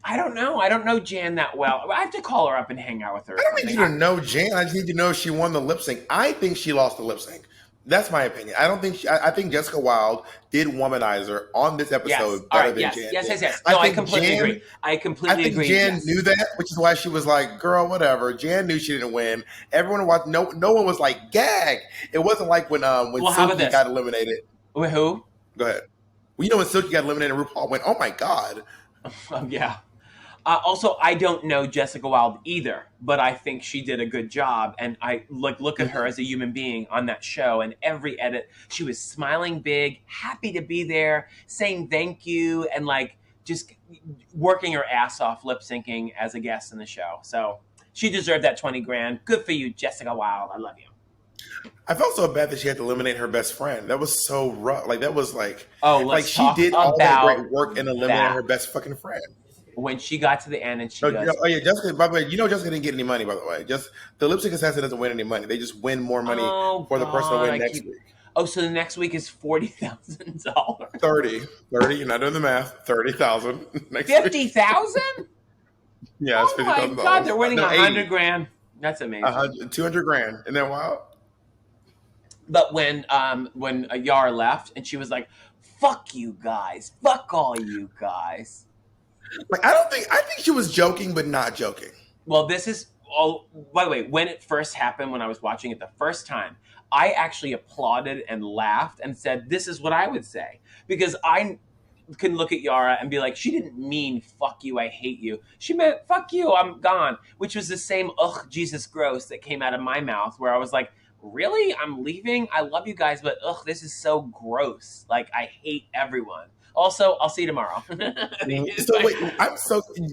I don't know. I don't know Jan that well. I have to call her up and hang out with her. I don't need you to know Jan. I just need to know if she won the lip sync. I think she lost the lip sync. That's my opinion. I don't think I think Jessica Wilde did womanizer on this episode better than Jan. Yes. No, I completely agree. I think Jan knew that, which is why she was like, "Girl, whatever." Jan knew she didn't win. Everyone watched. No one was like, "Gag!" It wasn't like when Silky got eliminated. Wait, who? Go ahead. Well, you know when Silky got eliminated, RuPaul went, "Oh my god." Yeah. Also, I don't know Jessica Wilde either, but I think she did a good job. And I look at her as a human being on that show. And every edit, she was smiling big, happy to be there, saying thank you, and like just working her ass off lip syncing as a guest in the show. So she deserved that 20 grand. Good for you, Jessica Wilde. I love you. I felt so bad that she had to eliminate her best friend. That was so rough. Like that was like, she did all that great work and eliminated her best fucking friend. When she got to the end and she goes... Oh, yeah, Jessica, by the way, Jessica didn't get any money, by the way. Just the lip sync assassin doesn't win any money. They just win more money for the person to win next week. Oh, so the next week is $40,000? 30. You're not doing the math. 30,000 next 50,000? Yeah, it's $50,000. Oh, my God, they're winning 100 grand. That's amazing. 200 grand. Isn't that wild? But when Yara left and she was like, fuck you guys. Fuck all you guys. Like I think she was joking, but not joking. Well, this is all. By the way, when it first happened, when I was watching it the first time, I actually applauded and laughed and said, "This is what I would say," because I can look at Yara and be like, "She didn't mean fuck you, I hate you. She meant fuck you, I'm gone," which was the same ugh, Jesus, gross that came out of my mouth, where I was like, "Really? I'm leaving. I love you guys, but ugh, this is so gross. Like I hate everyone." Also, I'll see you tomorrow. So wait,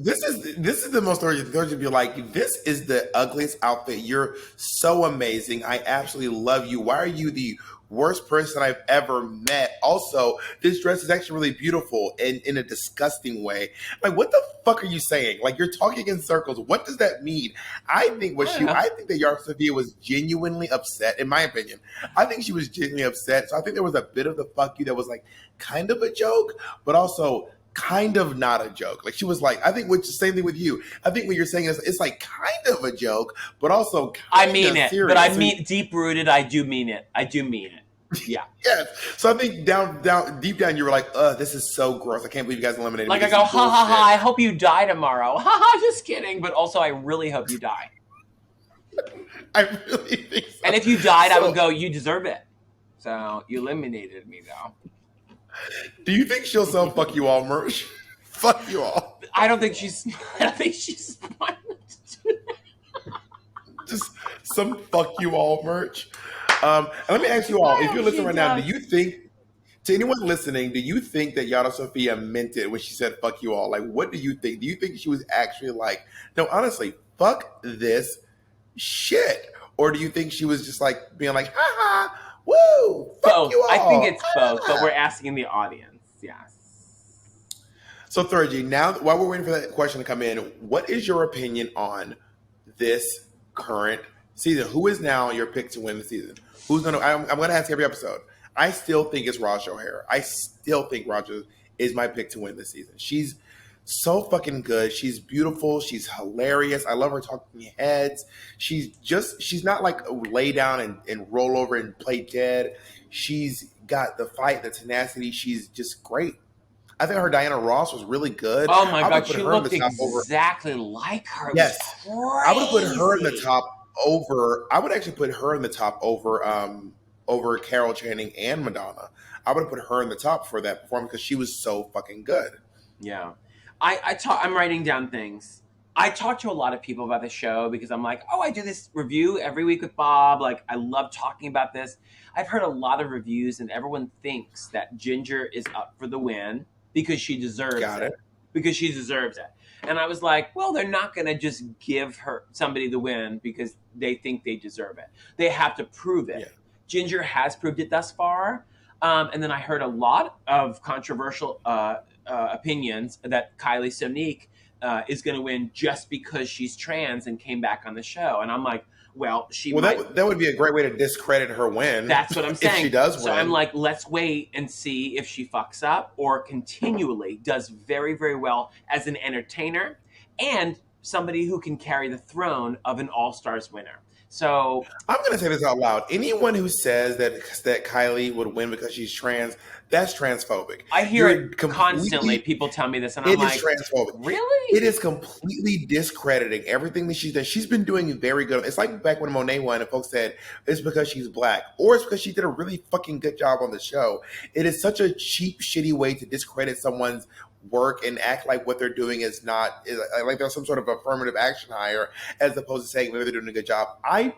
this is the most Thorgy be like, this is the ugliest outfit. You're so amazing. I absolutely love you. Why are you the worst person I've ever met? Also, this dress is actually really beautiful and in a disgusting way. Like, what the fuck are you saying? Like, you're talking in circles. What does that mean? I think that Yara Sofia was genuinely upset, in my opinion. I think she was genuinely upset. So I think there was a bit of the fuck you that was like kind of a joke, but also kind of not a joke. Like she was like, I think which the same thing with you. I think what you're saying is it's like kind of a joke, but also kind I mean of it. serious. But I mean deep rooted, I do mean it. Yeah. Yes. So I think deep down you were like, this is so gross. I can't believe you guys eliminated me. Like I go, ha ha ha, I hope you die tomorrow. Ha ha, just kidding. But also I really hope you die. I really think so. And if you died, I would go, you deserve it. So you eliminated me, though. Do you think she'll sell "Fuck You All" merch? Fuck you all. I don't think she's smart. Just some "Fuck You All" merch. And let me ask you all: if you're listening right now, do you think? To anyone listening, do you think that Yara Sofia meant it when she said "fuck you all"? Like, what do you think? Do you think she was actually like, no, honestly, fuck this shit? Or do you think she was just like being like, ha ha, woo, fuck both. you all? I think it's both, but we're asking the audience. Yes. So, Thorgy, now while we're waiting for that question to come in, what is your opinion on this current season? Who is now your pick to win the season? Who's gonna? I'm gonna ask every episode. I still think it's Raja O'Hara. I still think Raja is my pick to win this season. She's so fucking good. She's beautiful. She's hilarious. I love her talking heads. She's not like lay down and roll over and play dead. She's got the fight, the tenacity. She's just great. I think her Diana Ross was really good. Oh my God, she looked exactly like her. Yes. I would put her in the top over. I would actually put her in the top over Carol Channing and Madonna. I would have put her in the top for that performance because she was so fucking good. Yeah. I'm writing down things. I talk to a lot of people about the show because I'm like, I do this review every week with Bob. Like, I love talking about this. I've heard a lot of reviews and everyone thinks that Ginger is up for the win because she deserves it. Because she deserves it. And I was like, well, they're not going to just give somebody the win because they think they deserve it. They have to prove it. Yeah. Ginger has proved it thus far. And then I heard a lot of controversial opinions that Kylie Sonique is going to win just because she's trans and came back on the show. And I'm like, well, that would be a great way to discredit her win. That's what I'm saying. If she does win. So I'm like, let's wait and see if she fucks up or continually does very, very well as an entertainer and somebody who can carry the throne of an All-Stars winner. So I'm going to say this out loud. Anyone who says that Kylie would win because she's trans, that's transphobic. I hear it constantly. People tell me this, and I'm like, it is transphobic. Really? It is completely discrediting everything that she's done. She's been doing very good. It's like back when Monet won, and folks said it's because she's black, or it's because she did a really fucking good job on the show. It is such a cheap, shitty way to discredit someone's work and act like what they're doing is like there's some sort of affirmative action hire, as opposed to saying maybe they're doing a good job. I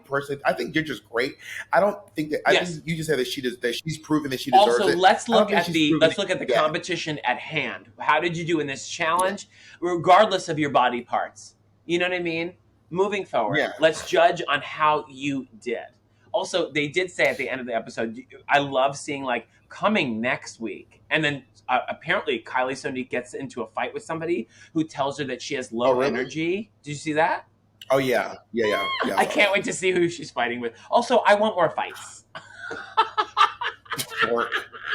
think Ginger's great. I don't think that. I think you just said that she's proven that she deserves it. Also, let's look at the competition at hand. How did you do in this challenge, regardless of your body parts? You know what I mean? Moving forward, let's judge on how you did. Also, they did say at the end of the episode, I love seeing like coming next week, and then apparently Kylie Sonique gets into a fight with somebody who tells her that she has low energy. Did you see that? Oh yeah. I can't wait to see who she's fighting with. Also, I want more fights.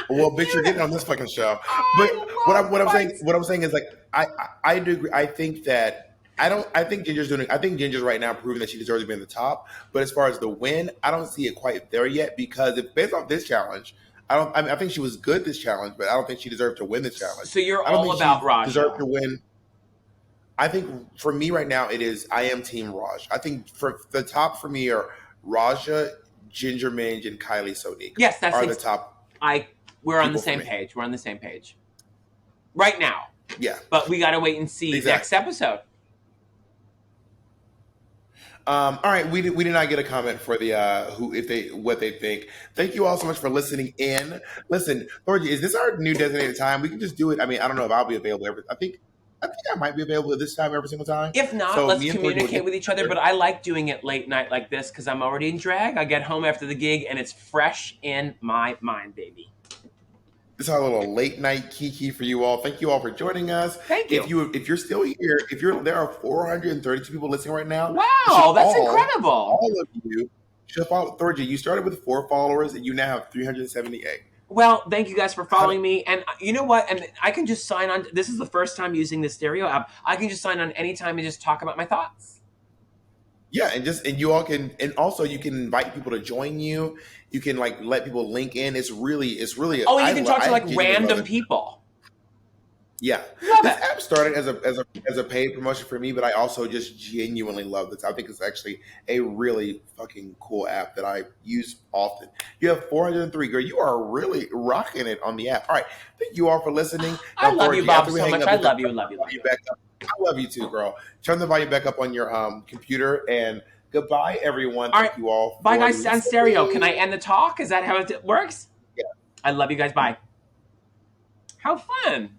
Well, bitch, you're getting on this fucking show. But what I'm saying is like I do agree. I think Ginger's right now proving that she deserves to be in the top. But as far as the win, I don't see it quite there yet because based off this challenge, I think she was good this challenge, but I don't think she deserved to win this challenge. So you're all about Raja. Deserved to win. I think for me right now, I am Team Raj. I think for the top for me are Raja, Ginger Minj, and Kylie Sonique. Yes, that's the top. We're on the same page. We're on the same page right now. Yeah, but we got to wait and see next episode. All right, we did not get a comment for the what they think. Thank you all so much for listening in. Listen, Thorgy, is this our new designated time? We can just do it. I mean, I don't know if I'll be available I think I might be available at this time every single time. If not, let's communicate with each other. But I like doing it late night like this because I'm already in drag. I get home after the gig and it's fresh in my mind, baby. This is our little late night kiki for you all. Thank you all for joining us. Thank you. If you're still here, there are 432 people listening right now. Wow, that's incredible. All of you should follow Thorgy. You started with 4 followers and you now have 378. Well, thank you guys for following me. And you know what? And I can just sign on. This is the first time using the Stereo app. I can just sign on anytime and just talk about my thoughts. Yeah, and you all can, and also you can invite people to join you. You can like let people link in. It's really. Oh, and you can talk to like random people. Yeah, this app started as a paid promotion for me, but I also just genuinely love this. I think it's actually a really fucking cool app that I use often. You have 403, girl. You are really rocking it on the app. All right, thank you all for listening. I love you, Bob, so much. I love you. I love you too, girl. Turn the volume back up on your computer, and goodbye, everyone. Thank you all. Bye, guys. On stereo. Can I end the talk? Is that how it works? Yeah. I love you guys. Bye. How fun.